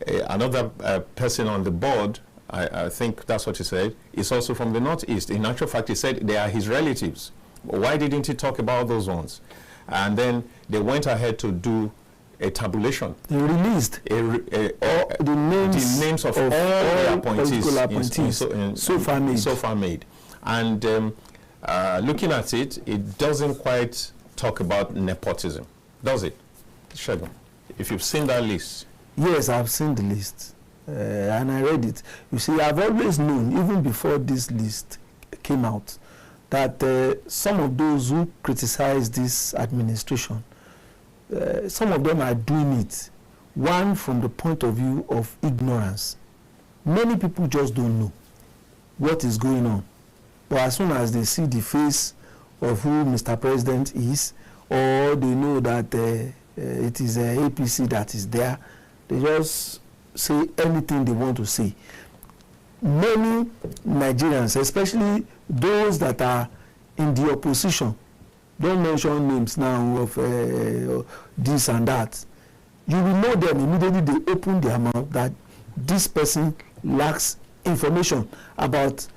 another person on the board, I think that's what he said, is also from the Northeast. In actual fact, he said they are his relatives. Why didn't he talk about those ones? And then they went ahead to do a tabulation. They released the names of all the appointees so far made. And looking at it, it doesn't quite talk about nepotism, does it, Shegun? If you've seen that list. Yes, I've seen the list, and I read it. You see, I've always known, even before this list came out, that some of those who criticize this administration, some of them are doing it, one, from the point of view of ignorance. Many people just don't know what is going on. But as soon as they see the face of who Mr. President is, or they know that it is APC that is there, they just say anything they want to say. Many Nigerians, especially those that are in the opposition, don't mention names now of this and that, you will know them immediately they open their mouth that this person lacks information about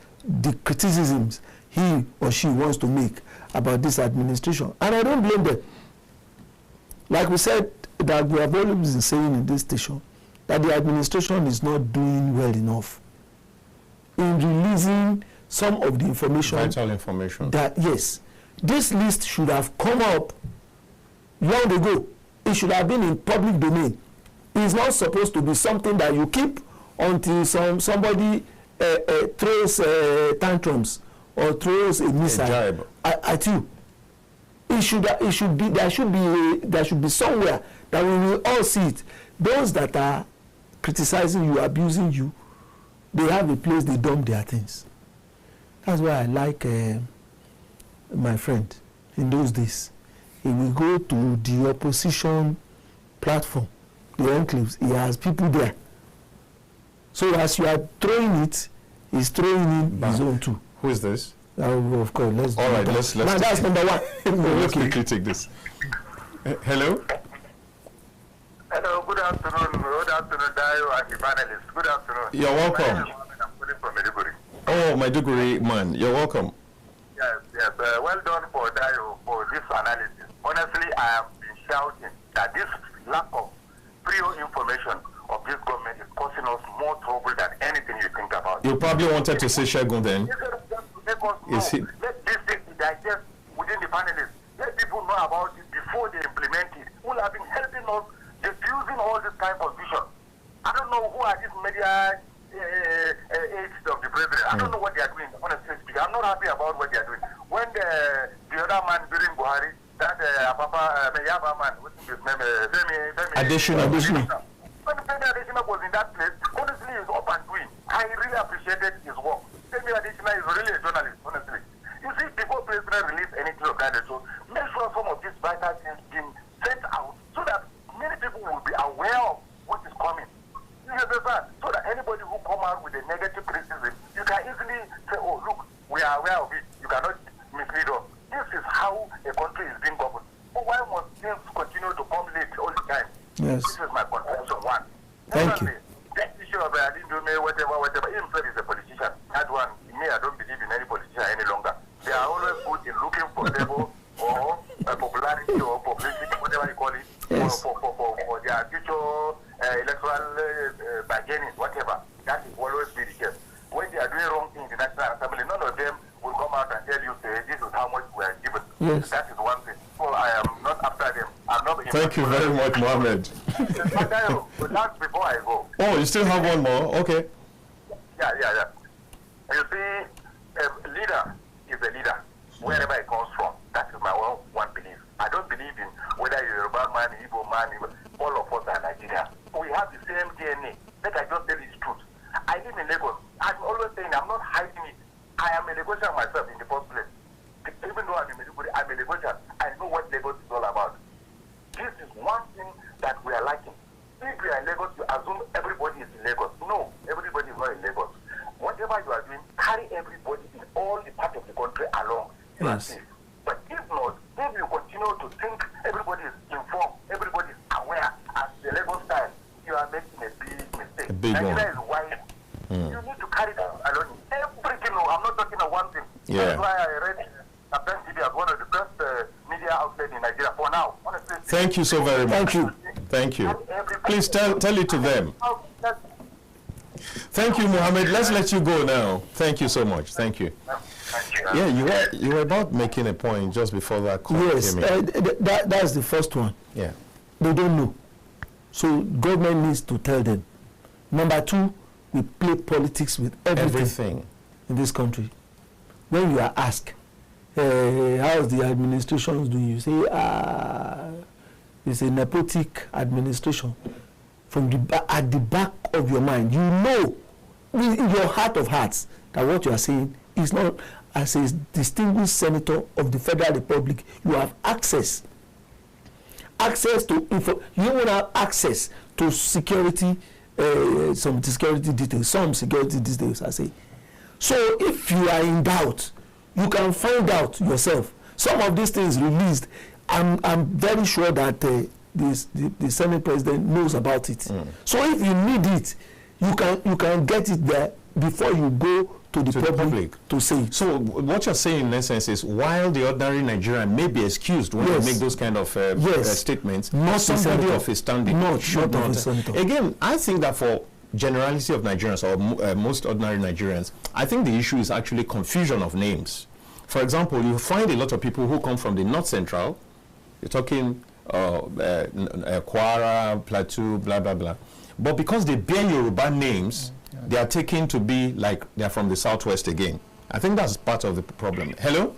the criticisms he or she wants to make about this administration. And I don't blame them. Like we said, that we have always been saying in this station, that the administration is not doing well enough in releasing some of the information. Vital information. That, yes, this list should have come up long ago. It should have been in public domain. It's not supposed to be something that you keep until somebody throws tantrums or throws a missile at you. There should be somewhere that we will all see it. Those that are criticizing you, abusing you, they have a place they dump their things. That's why I like my friend in those days. He will go to the opposition platform, the enclaves. He has people there. So as you are throwing it, he's throwing in his own too. Who is this? Of course, let's. All right, let's. Now that's number one. Let's quickly take this. Hello. Hello. Good afternoon. Good afternoon, Dayo and the panelists. Good afternoon. You're welcome. I'm calling from Maiduguri. Oh, Maiduguri man, you're welcome. Yes. Well done for Dayo for this analysis. Honestly, I have been shouting that this lack of prior information of this government is causing us more trouble than anything you think about. You probably wanted to say Shegun then. Let this thing be digest within the panelists. Let people know about it before they implement it. Who have been helping us diffusing all this kind of vision. I don't know who are these media aides of the president. I don't know what they are doing, honestly speaking. I'm not happy about what they are doing. When the other man during Buhari, that Yaba man, what's his name? Additional. When Femi Adesina was in that place, honestly, he's up and doing. I really appreciated his work. Femi Adesina is really a journalist, honestly. You see, before President release anything of that, so make sure some of these vital things being sent out so that many people will be aware of what is coming. You understand? So that with a negative criticism, you can easily say, oh, look, we are aware of it. You cannot mislead us. This is how a country is being governed. But why must things continue to come late all the time? Yes. This is my contribution one. Thank you. That issue of whatever, himself is a politician. That one, me, I don't believe in any politician any longer. They are always good in looking for level or popularity or publicity, whatever you call it, yes. for their future electoral bargaining, whatever. That is always be the case. When they are doing wrong things in the National Assembly, none of them will come out and tell you, say, this is how much we are given. Yes. That is one thing. So I am not after them. I'm not. Thank you very much, Mohammed. But that's before I go. Oh, you still have one more? Okay. Yeah. You see, a leader is a leader, wherever it comes from. That is my one belief. I don't believe in whether you're a Yoruba man, Igbo man, all of us are Nigerians. We have the same DNA. Let I just tell you the truth. I live in Lagos. I'm always saying I'm not hiding it. I am a Lagosian myself in the first place. Even though I'm a Lagosian, I know what Lagos is all about. This is one thing that we are lacking. If we are in Lagos, you assume everybody is in Lagos. No, everybody is not in Lagos. Whatever you are doing, carry everybody in all the part of the country along. Yes. But if not, if you continue to think everybody is informed, everybody is aware as the Lagos style, you are making a big mistake. A big one. Nigeria is wide. You need to carry that along. Everything, I'm not talking of one thing. Yeah. That's why I read KAFTAN TV as one of the best media outlets in Nigeria for now. Honestly. Thank you so very much. Thank you. Please tell it to them. Thank you, Mohammed. Let's let you go now. Thank you so much. Thank you. Yeah, you were about making a point just before that call came in. That's the first one. Yeah. They don't know. So government needs to tell them. Number two, we play politics with everything in this country. When you are asked, how's the administration doing? You say, it's a nepotic administration. From at the back of your mind, you know, in your heart of hearts, that what you are saying is not. As a distinguished senator of the Federal Republic, you have access to info. You will have access to security, some security details. I say. So if you are in doubt, you can find out yourself. Some of these things released, I'm very sure that the Senate President knows about it. So if you need it, you can get it there before you go to the public to say. So what you're saying in essence is, while the ordinary Nigerian may be excused when they make those kind of statements, not somebody of his standing should not. Again, I think that for generality of Nigerians or most ordinary Nigerians, I think the issue is actually confusion of names. For example, you find a lot of people who come from the North Central. You're talking Kwara, Plateau, blah, blah, blah. But because they bear Yoruba names, they are taken to be like they are from the Southwest again. I think that's part of the problem. Hello?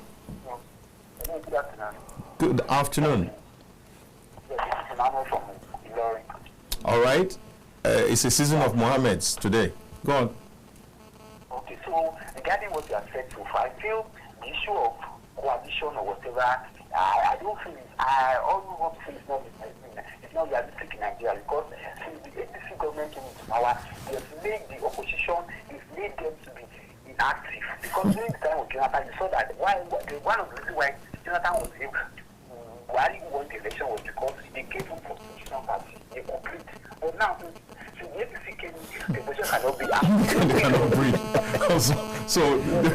Good afternoon. All right. It's a season of Mohammeds today. Go on. Okay, so regarding what you have said so far, I feel the issue of coalition or whatever, I don't feel it. I always want to feel it's not realistic in Nigeria, because since the APC government came into power, they have made the opposition, they've made them to be inactive. Because during the time of Jonathan, you saw that one of the reasons why Jonathan was able to won the election was because they gave him for opposition party, they complete. But now, since the APC came in, the opposition cannot be active. They cannot breathe. So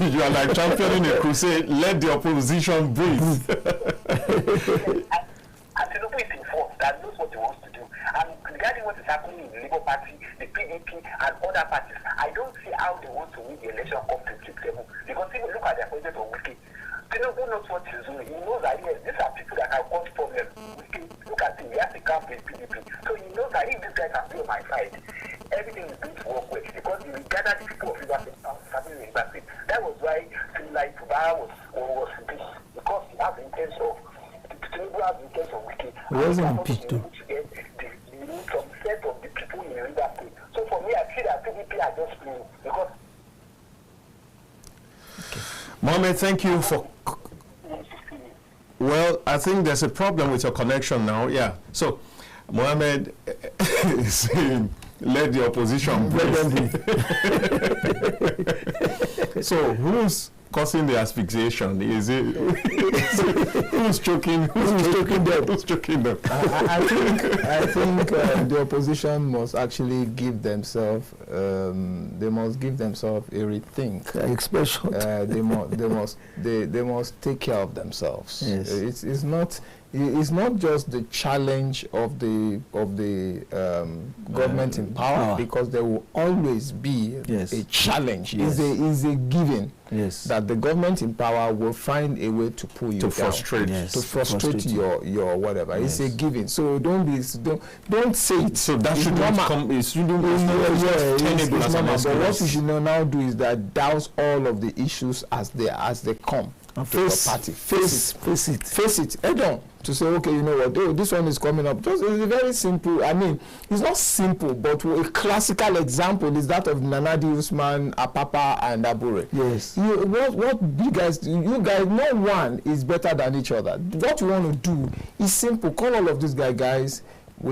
you are like championing a crusade, let the opposition breathe. And Tinubu is informed that knows what he wants to do. And regarding what is happening in the Labour Party, the PDP, and other parties, I don't see how they want to win the election come 2027. Because if you look at the appointment of Wiki, Tinubu knows what he's doing. He knows that yes, these are people that can cause problems. Look at him, he has to camp with PDP. So he knows that if these guys are on my side, everything is going to work well. Because he will gather the people of Rivers State. That was why like Fubara was impeached. Because he has the intention of He wasn't impeached too. From set of the people in Rivers State. So for me, I feel that PDP are just playing because. Mohammed, thank you for. Well, I think there's a problem with your connection now. Yeah. So, Mohammed is saying Let the opposition breathe. So who's causing the asphyxiation? Is it who's choking? Who's choking them? I think the opposition must actually give themselves. They must give themselves a rethink. Expression. They must take care of themselves. Yes. It's not just the challenge of the government in power, because there will always be a challenge. Yes. Is a given. Yes. That the government in power will find a way to pull you down, frustrate, to frustrate your whatever. Yes. It's a given. So don't say it. So that shouldn't come. It shouldn't be tenable. But what you should now do is that douse all of the issues as they come. Face it head on, to say, okay, you know what, this one is coming up. It's very simple. I mean, it's not simple, but a classical example is that of Nanadi Usman, Apapa, and Abure. Yes. What you guys, no one is better than each other. What you want to do is simple. Call all of these guys. The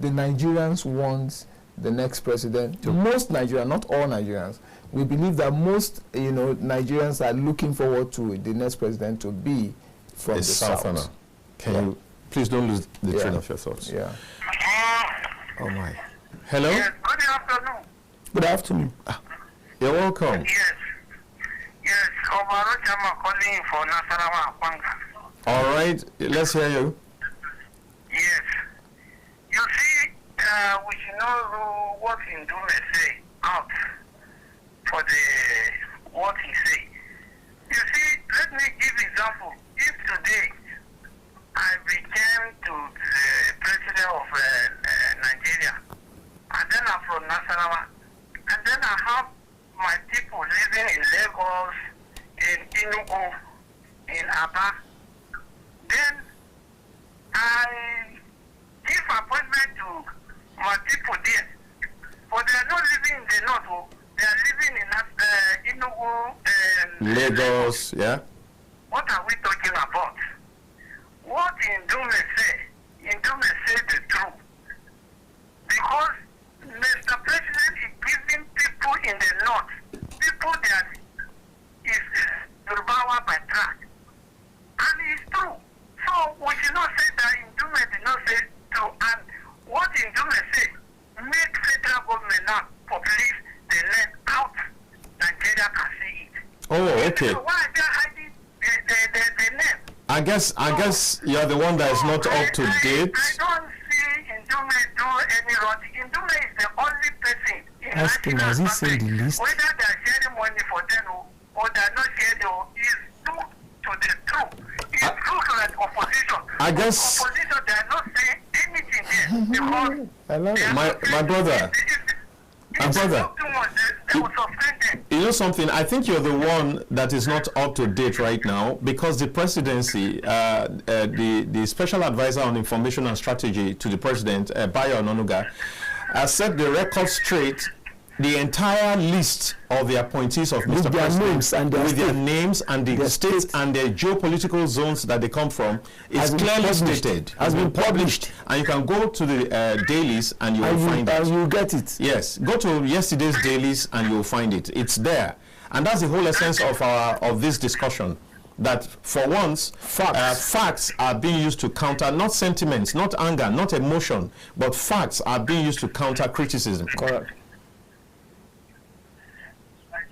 Nigerians want the next president. Most Nigerians, not all Nigerians. We believe that most, Nigerians are looking forward to the next president to be from the south. Can you please don't lose the train of your thoughts? Yeah. Oh my. Hello. Yes. Good afternoon. Good afternoon. You're welcome. Yes. Obaroch, I'm calling for Nasarawa Panga. All right. Let's hear you. Yes. You see, we should know what Ndume say out for what he say. You see, let me give example. If today I became to the president of Nigeria, and then I'm from Nasarawa, and then I have my people living in Lagos, in Enugu, in Aba, then I give appointment to my people there, but they are not living in the north. They are living in Enugu and Lagos, yeah. What are we talking about? What Ndume say the truth. Because Mr. President is giving people in the north, people that is Yorubawa by track. And it's true. So we should not say that Ndume did not say true. And what Ndume say, make federal government now publish the land out, Nigeria can see it. Oh, okay. So why are they hiding the name? I guess you're the one that is not up to date. I don't see Ndume do any wrong. Ndume is the only person in Ask him, has he seen the list? whether they are sharing money for them or they are not sharing, is true to the truth. It's true to the opposition. I guess Opposition, they are not saying anything there because my brother. You know something? I think you're the one that is not up to date right now, because the presidency, the special advisor on information and strategy to the president, Bayo Ononuga, has set the record straight. The entire list of the appointees of Mr. President with their names and the states and the geopolitical zones that they come from is clearly stated, has been published, and you can go to the dailies and you will find it. And you get it. Yes, go to yesterday's dailies and you'll find it. It's there, and that's the whole essence of this discussion. That for once, facts are being used to counter, not sentiments, not anger, not emotion, but facts are being used to counter criticism. Correct.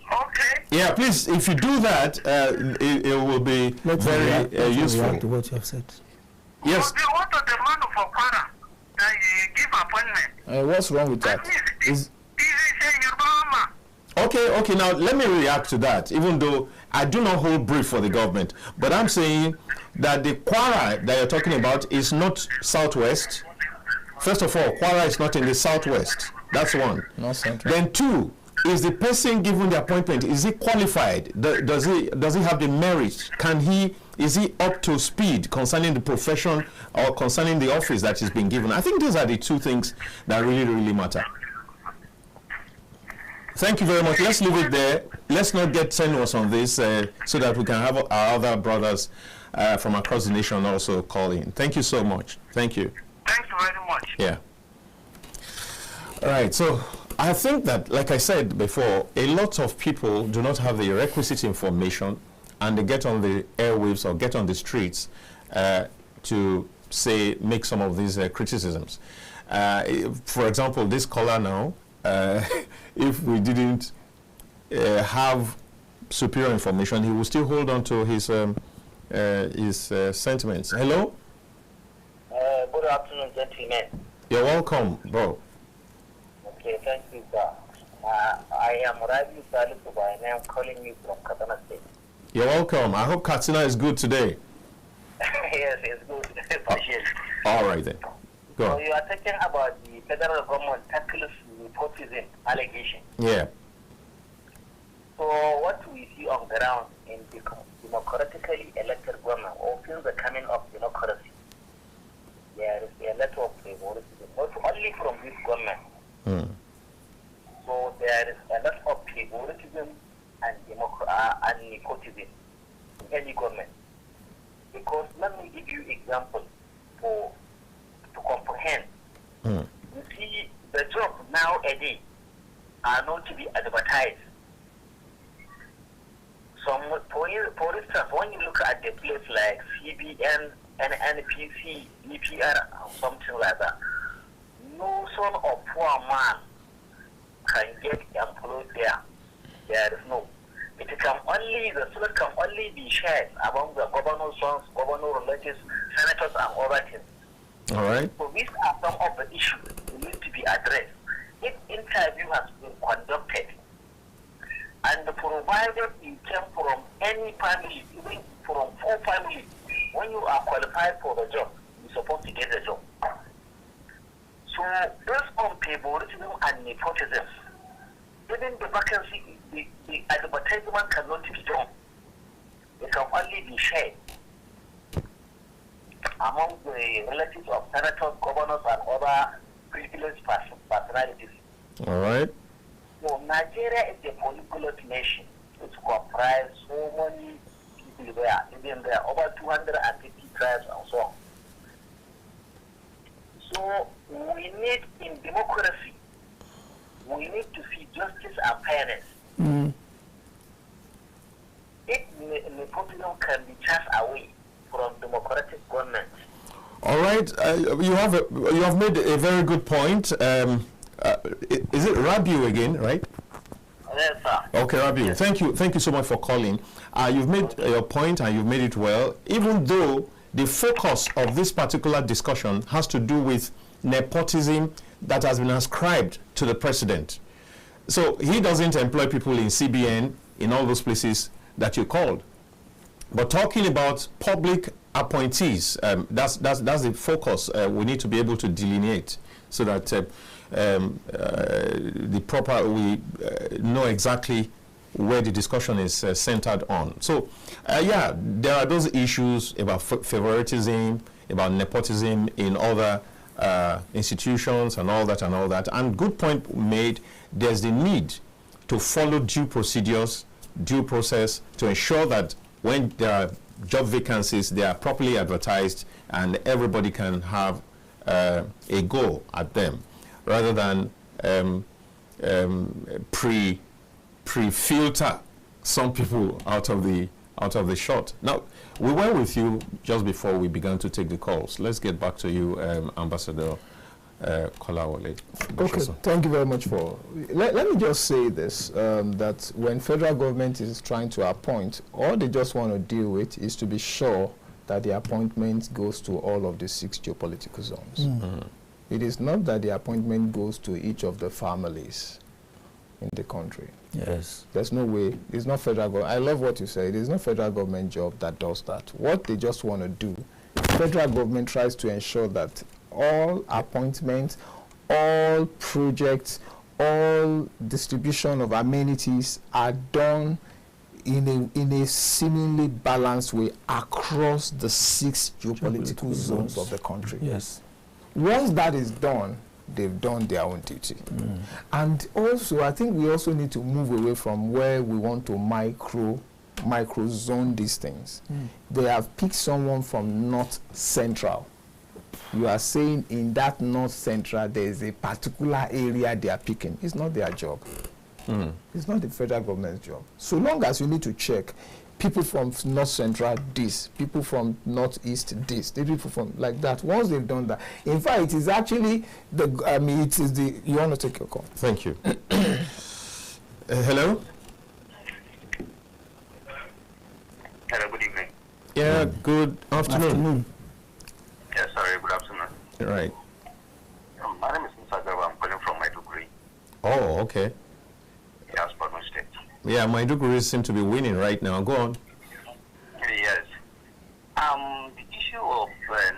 Okay. Yeah, please, if you do that, it will be very useful. To what you have said. Yes. What of the man of Okara that you give appointment? What's wrong with that? Okay, now let me react to that, even though I do not hold brief for the government. But I'm saying that the Kwara that you're talking about is not southwest. First of all, Kwara is not in the southwest. That's one. Not central. Then two, is the person given the appointment, is he qualified? Does he have the merit? Is he up to speed concerning the profession or concerning the office that is being given? I think these are the two things that really, really matter. Thank you very much. Let's leave it there. Let's not get tenuous on this so that we can have our other brothers from across the nation also call in. Thank you so much. Thank you. Thank you very much. Yeah. Right. So I think that, like I said before, a lot of people do not have the requisite information, and they get on the airwaves or get on the streets to make some of these criticisms. For example, this caller now, if we didn't have superior information, he will still hold on to his sentiments. Hello? Good afternoon, gentlemen. You're welcome, bro. Okay, thank you, sir. I am Rabi Salisu by name, calling you from Katsina State. You're welcome. I hope Katsina is good today. Yes, it's good. Appreciate it. All right then. Go So on. you are talking about the federal government tackles nepotism allegation. Yeah. So what we see on ground in the democratically elected government, or since the coming of democracy, there is a lot of favoritism, not only from this government. So there is a lot of favoritism and nepotism in any government. Because let me give you example to comprehend. You see, the jobs nowadays are not to be advertised. For instance, when you look at the place like CBN, NNPC, EPR, something like that, no son or poor man can get employed there. There is no. The student can only be shared among the governor's sons, governor relatives, senators, and other things. All right. So these are some of the issues that need to be addressed. If interview has been conducted, and provided you came from any family, even from 4 families, when you are qualified for the job, you're supposed to get the job. So based on favoritism and nepotism, even the vacancy, the advertisement cannot be done. It can only be shared among the relatives of senators, governors, and other privileged personalities. All right. So Nigeria is a polyglot nation. It comprises so many people there. Even there are over 250 tribes and so on. So we need, in democracy, we need to see justice and fairness. If nepotism can be chased away from democratic government. All right. You have made a very good point. Is it Rabiu again, right? Yes, sir. Okay, Rabiu. Yes. Thank you so much for calling. You've made your point, and you've made it well. Even though the focus of this particular discussion has to do with nepotism that has been ascribed to the president. So he doesn't employ people in CBN, in all those places that you called. But talking about public appointees, that's the focus we need to be able to delineate, so that we know exactly where the discussion is centered on. So, yeah, there are those issues about favoritism, about nepotism in other institutions and all that. And good point made, there's the need to follow due procedures, due process, to ensure that when there are job vacancies, they are properly advertised and everybody can have a go at them, rather than pre-filter some people out of the shot. Now, we were with you just before we began to take the calls. Let's get back to you, Ambassador Kolawole. Okay, thank you very much for. Let me just say this: that when federal government is trying to appoint, all they just want to deal with is to be sure that the appointment goes to all of the 6 geopolitical zones. It is not that the appointment goes to each of the families in the country. Yes. There's no way. It's not federal government. I love what you say. It is not federal government job that does that. What they just want to do, federal government tries to ensure that all appointments, all projects, all distribution of amenities are done in a seemingly balanced way across the 6 geopolitical zones of the country. Yes. Once that is done, they've done their own duty. And also, I think we also need to move away from where we want to micro zone these things. They have picked someone from North Central, you are saying in that North Central there is a particular area they are picking. It's not their job. It's not the federal government's job. So long as you need to check people from North Central this, people from Northeast this, the people from like that. Once they've done that, in fact, it is actually the. I mean, it is the. You want to take your call? Thank you. Hello. Hello. Good evening. Yeah. Good afternoon. Yes, sorry. Good afternoon. Right. My name is Mr. Garba. I'm calling from Maiduguri. Oh, okay. Yes, Borno State. Yeah, Maiduguri seem to be winning right now. Go on. Yes. The issue of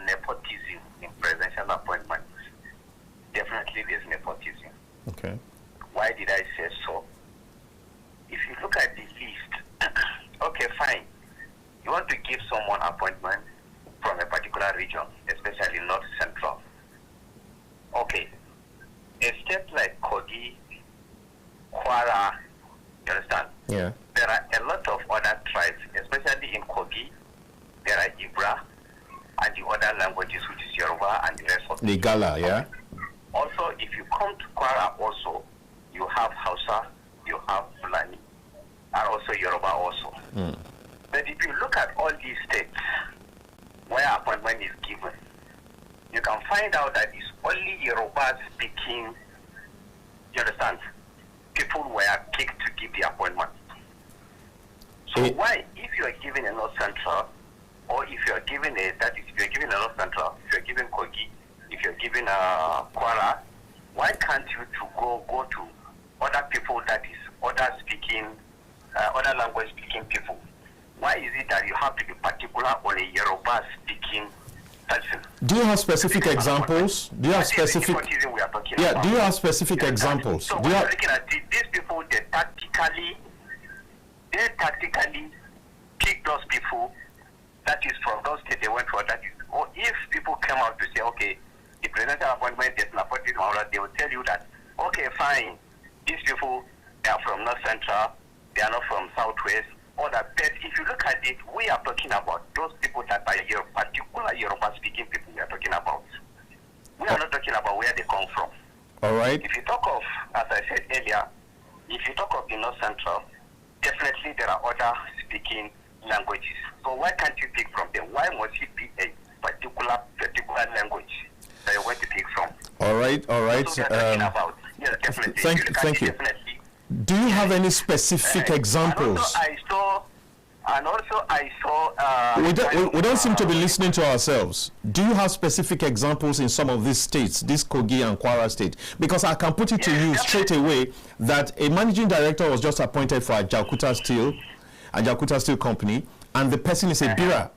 nepotism in presidential appointments, definitely there's nepotism. Okay. Why did I say so? If you look at the list, okay, fine. You want to give someone appointment from a particular region, especially North Central. Okay. A state like Kogi, Kwara, you understand? Yeah. There are a lot of other tribes, especially in Kogi. There are Ibra and the other languages, which is Yoruba and the rest of the Gala, yeah. Also, if you come to Kwara, also you have Hausa, you have Fulani, and also Yoruba also. But if you look at all these states where appointment is given, you can find out that it's only Yoruba speaking. You understand? People were picked to give the appointment. So why, if you are giving a North Central, or if you are giving a, that is, if you are giving a North Central, if you are giving Kogi, if you are giving a Kwara, why can't you go to other people, that is, other speaking, other language speaking people? Why is it that you have to be particular on a Yoruba speaking person? Do you have specific examples? Do you have specific? Yeah. Do you have specific examples? So do when you you're have? looking at these people, they tactically pick those people. That is from those states they went for. That is, or if people come out to say, okay, the presidential appointment is not appointed, they will tell you that, okay, fine, these people, they are from North Central, they are not from Southwest. Or that, but if you look at it, we are talking about those people that are particular Yoruba-speaking people we are talking about. We are not talking about where they come from. All right. If you talk of, as I said earlier, if you talk of the North Central, definitely there are other speaking languages. So why can't you pick from them? Why must it be a particular language that you're going to pick from? All right. All right. That's what we're talking about. Yes, definitely. Thank you. Do you have any specific examples? And also I saw. We don't seem to be listening to ourselves. Do you have specific examples in some of these states, this Kogi and Kwara state? Because I can put it to you straight away that a managing director was just appointed for Ajaokuta Steel Company, and the person is a Bira.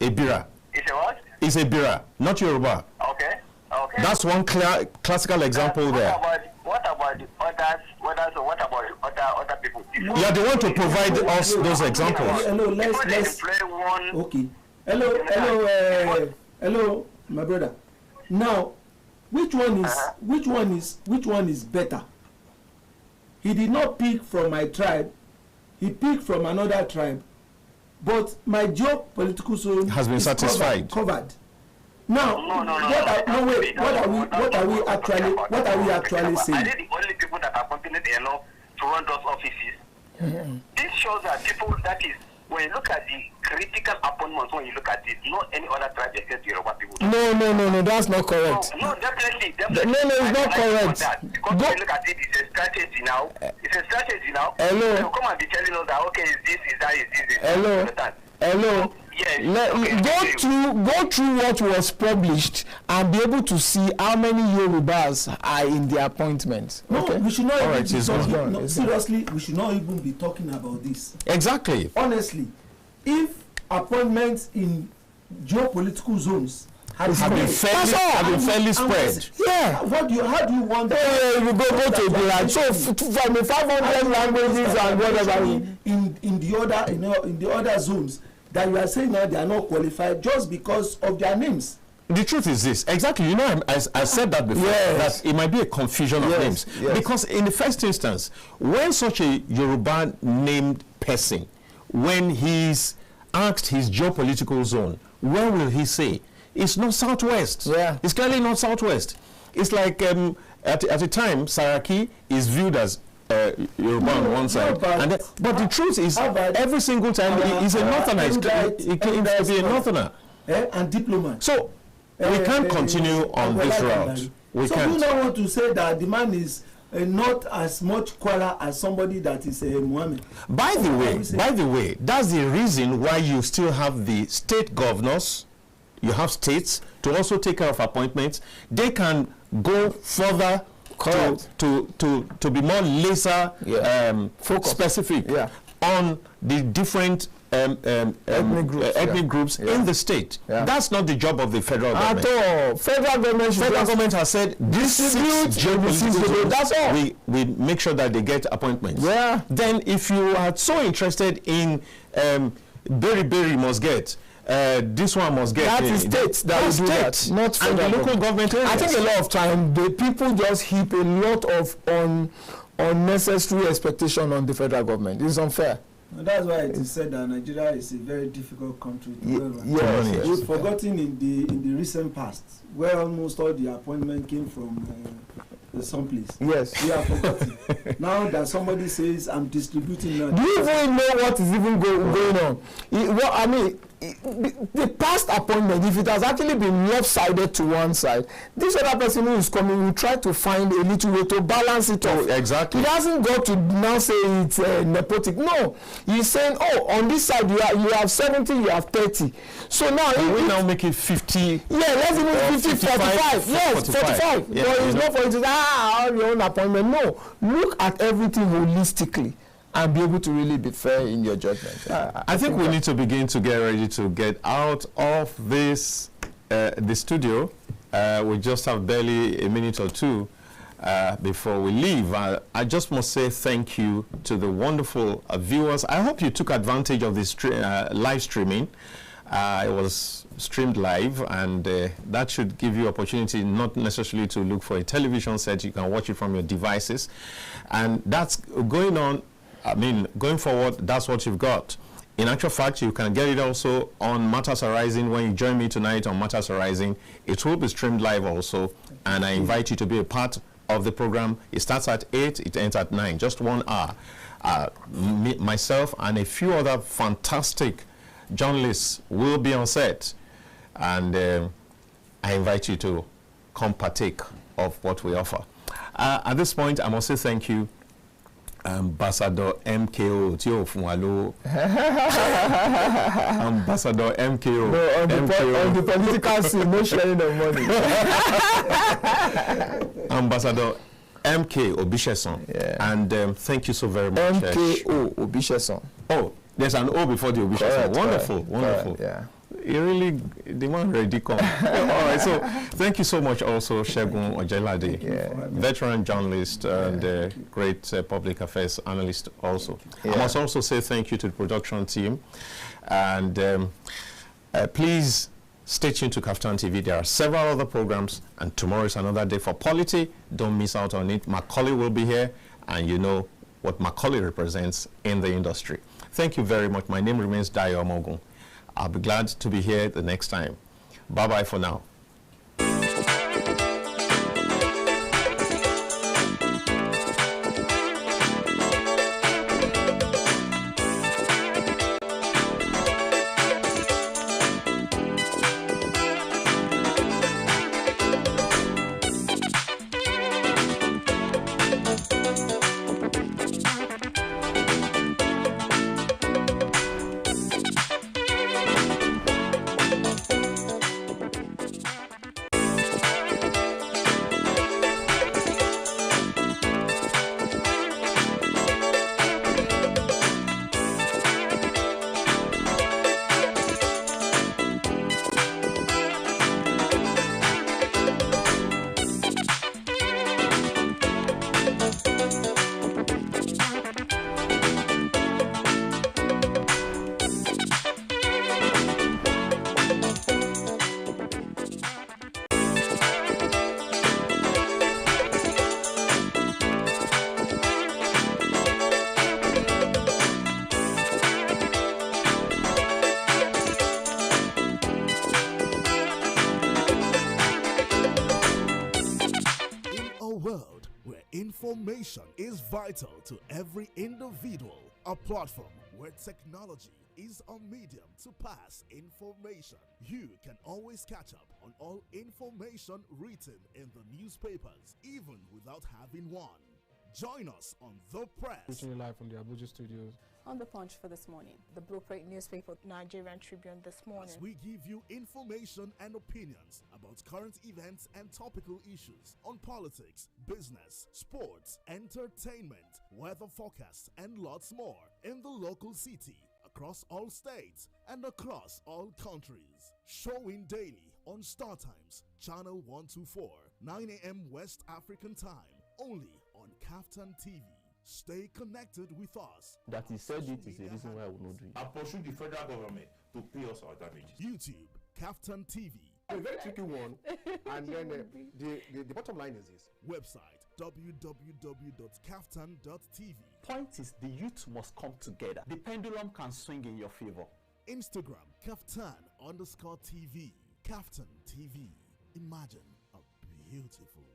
A Bira. It's a what? It's a Bira, not Yoruba. Okay. Okay. That's one classical example there. What about the others? What about other people? Yeah, they want to provide us those examples. Hello, let's. Okay. Hello, my brother. Now, which one is better? He did not pick from my tribe. He picked from another tribe, but my geopolitical zone has been satisfied. Covered. Now, what are we actually saying? Are they the only people that are competent enough to run those offices? This shows that people, that is, when you look at the critical appointments, when you look at it, not any other tribe except Yoruba people. No, that's not correct. No, definitely. No, it's not correct. Because when you look at it, it's a strategy now. Hello. You come and be telling us that, okay, is this, is that, is this. Hello. Yes. Go through what was published and be able to see how many Yorubas are in the appointments. No, okay? We should not even be talking, seriously, we should not even be talking about this. Exactly. Honestly, if appointments in geopolitical zones have been fairly spread. Yeah. How do you want? You go to the land. So from the 500 languages and whatever in the other zones that you are saying now they are not qualified just because of their names. The truth is this, exactly, you know, I said that before, that it might be a confusion of names. Because in the first instance, when such a Yoruba named person, when he's asked his geopolitical zone, where will he say? it's not southwest. Yeah. It's clearly not southwest. It's like at the time, Saraki is viewed as Yoruba on one side, but the truth is, every single time he's a northerner. He claims to be a northerner. And diplomat. So we can't continue on this route. We can't. You don't want to say that the man is not as much Kwara as somebody that is Muhammad. By the way, that's the reason why you still have the state governors. You have states to also take care of appointments. They can go further to be more laser specific on the different ethnic groups in the state. That's not the job of the federal government. At all. Federal government has said that's all. We make sure that they get appointments. Yeah. Then if you are so interested in Berry must get, this one must get. That is states that will do that, not and the local government areas. I think a lot of time the people just heap a lot of unnecessary expectation on the federal government. It's unfair. And that's why it is said that Nigeria is a very difficult country to run. Yes. We've forgotten in the recent past where almost all the appointment came from someplace. Yes. We have forgotten. Now that somebody says I'm distributing now. Do you even know what is even going on? Well, I mean, the past appointment, if it has actually been lopsided to one side, this other person who is coming will try to find a little way to balance it off. Exactly. He doesn't go to now say it's nepotic. No, he's saying, oh, on this side you have 70, you have 30. So now we now make it 50. Yeah, let's even 50, 45. Yes, 45. Yeah, but it's not for you to say, I have your own appointment. No, look at everything holistically and be able to really be fair in your judgment. I think we need to begin to get ready to get out of this the studio. We just have barely a minute or two before we leave. I just must say thank you to the wonderful viewers. I hope you took advantage of this live streaming. It was streamed live, and that should give you opportunity not necessarily to look for a television set. You can watch it from your devices, and that's going on. I mean, going forward, that's what you've got. In actual fact, you can get it also on Matters Arising. When you join me tonight on Matters Arising, it will be streamed live also, and I invite you to be a part of the program. It starts at 8, it ends at 9, just 1 hour. Myself and a few other fantastic journalists will be on set, and I invite you to come partake of what we offer. At this point, I must say thank you, Ambassador MKO Tio Funwalo. Ambassador MKO. No, on the political scene, no sharing of money. Ambassador MK Obisheson. And thank you so very much. MKO Obisheson. Oh, there's an O before the Obisheson. Wonderful, wonderful. Yeah. You really, the man ready come. All right, so thank you so much also, Shegun Ojelade, veteran journalist and great public affairs analyst also. I must also say thank you to the production team. And please stay tuned to Kaftan TV. There are several other programs, and tomorrow is another day for Polity. Don't miss out on it. Macaulay will be here, and you know what Macaulay represents in the industry. Thank you very much. My name remains Dayo Omogun. I'll be glad to be here the next time. Bye-bye for now. where information is vital to every individual. A platform where technology is a medium to pass information. You can always catch up on all information written in the newspapers, even without having one. Join us on The Press. Reaching live from the Abuja studios. On The Punch for this morning. The Blueprint newspaper, Nigerian Tribune this morning. As we give you information and opinions about current events and topical issues on politics, business, sports, entertainment, weather forecasts, and lots more in the local city, across all states, and across all countries. Showing daily on StarTimes, channel 124, 9 a.m. West African time, only on KAFTAN TV. Stay connected with us. That he said it is a reason why I will not do it. I pursue the federal government to pay us our damages. YouTube, KAFTAN TV. A very tricky one. And then the bottom line is this. Website www.kaftan.tv. Point is, the youth must come together. The pendulum can swing in your favor. Instagram, KAFTAN_TV. KAFTAN TV. Imagine a beautiful world.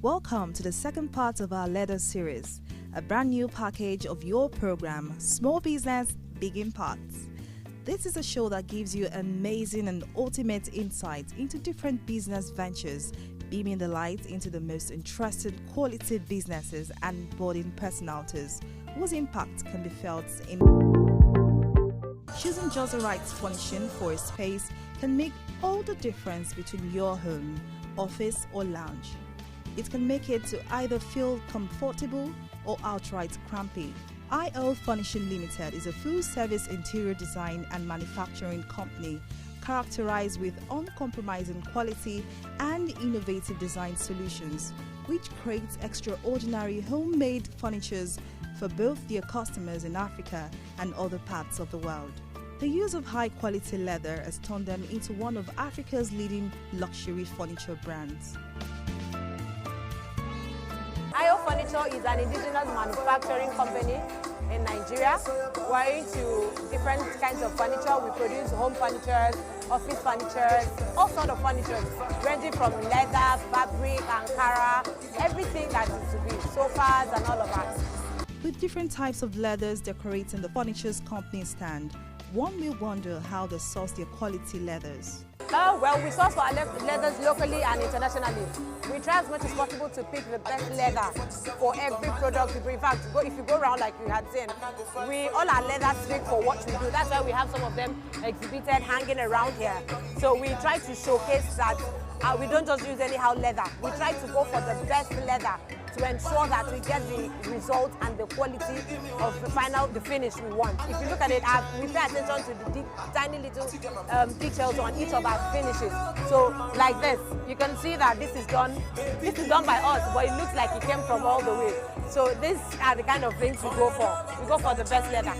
Welcome to the second part of our letter series, a brand new package of your program, Small Business, Big Impacts. This is a show that gives you amazing and ultimate insight into different business ventures, beaming the light into the most interesting quality businesses and budding personalities whose impact can be felt in. Choosing just the right furnishing for a space can make all the difference between your home, office, or lounge. It can make it to either feel comfortable or outright crampy. IL Furnishing Limited is a full-service interior design and manufacturing company characterized with uncompromising quality and innovative design solutions, which creates extraordinary homemade furnitures for both their customers in Africa and other parts of the world. The use of high-quality leather has turned them into one of Africa's leading luxury furniture brands. IO Furniture is an indigenous manufacturing company in Nigeria. We're into different kinds of furniture. We produce home furniture, office furniture, all sorts of furniture, ranging from leather, fabric, Ankara, everything that is to be, sofas and all of that. With different types of leathers decorating the furniture's company stand, one may wonder how they source their quality leathers. Well, we source for our leathers locally and internationally. We try as much as possible to pick the best leather for every product we bring. In fact, if you go around like you had seen, all our leathers speak for what we do. That's why we have some of them exhibited, hanging around here. So we try to showcase that we don't just use anyhow leather. We try to go for the best leather to ensure that we get the result and the quality of the finish we want. If you look at it, we pay attention to the tiny little details on each of our finishes. So like this, you can see that this is done by us, but it looks like it came from all the way. So these are the kind of things we go for. We go for the best leather.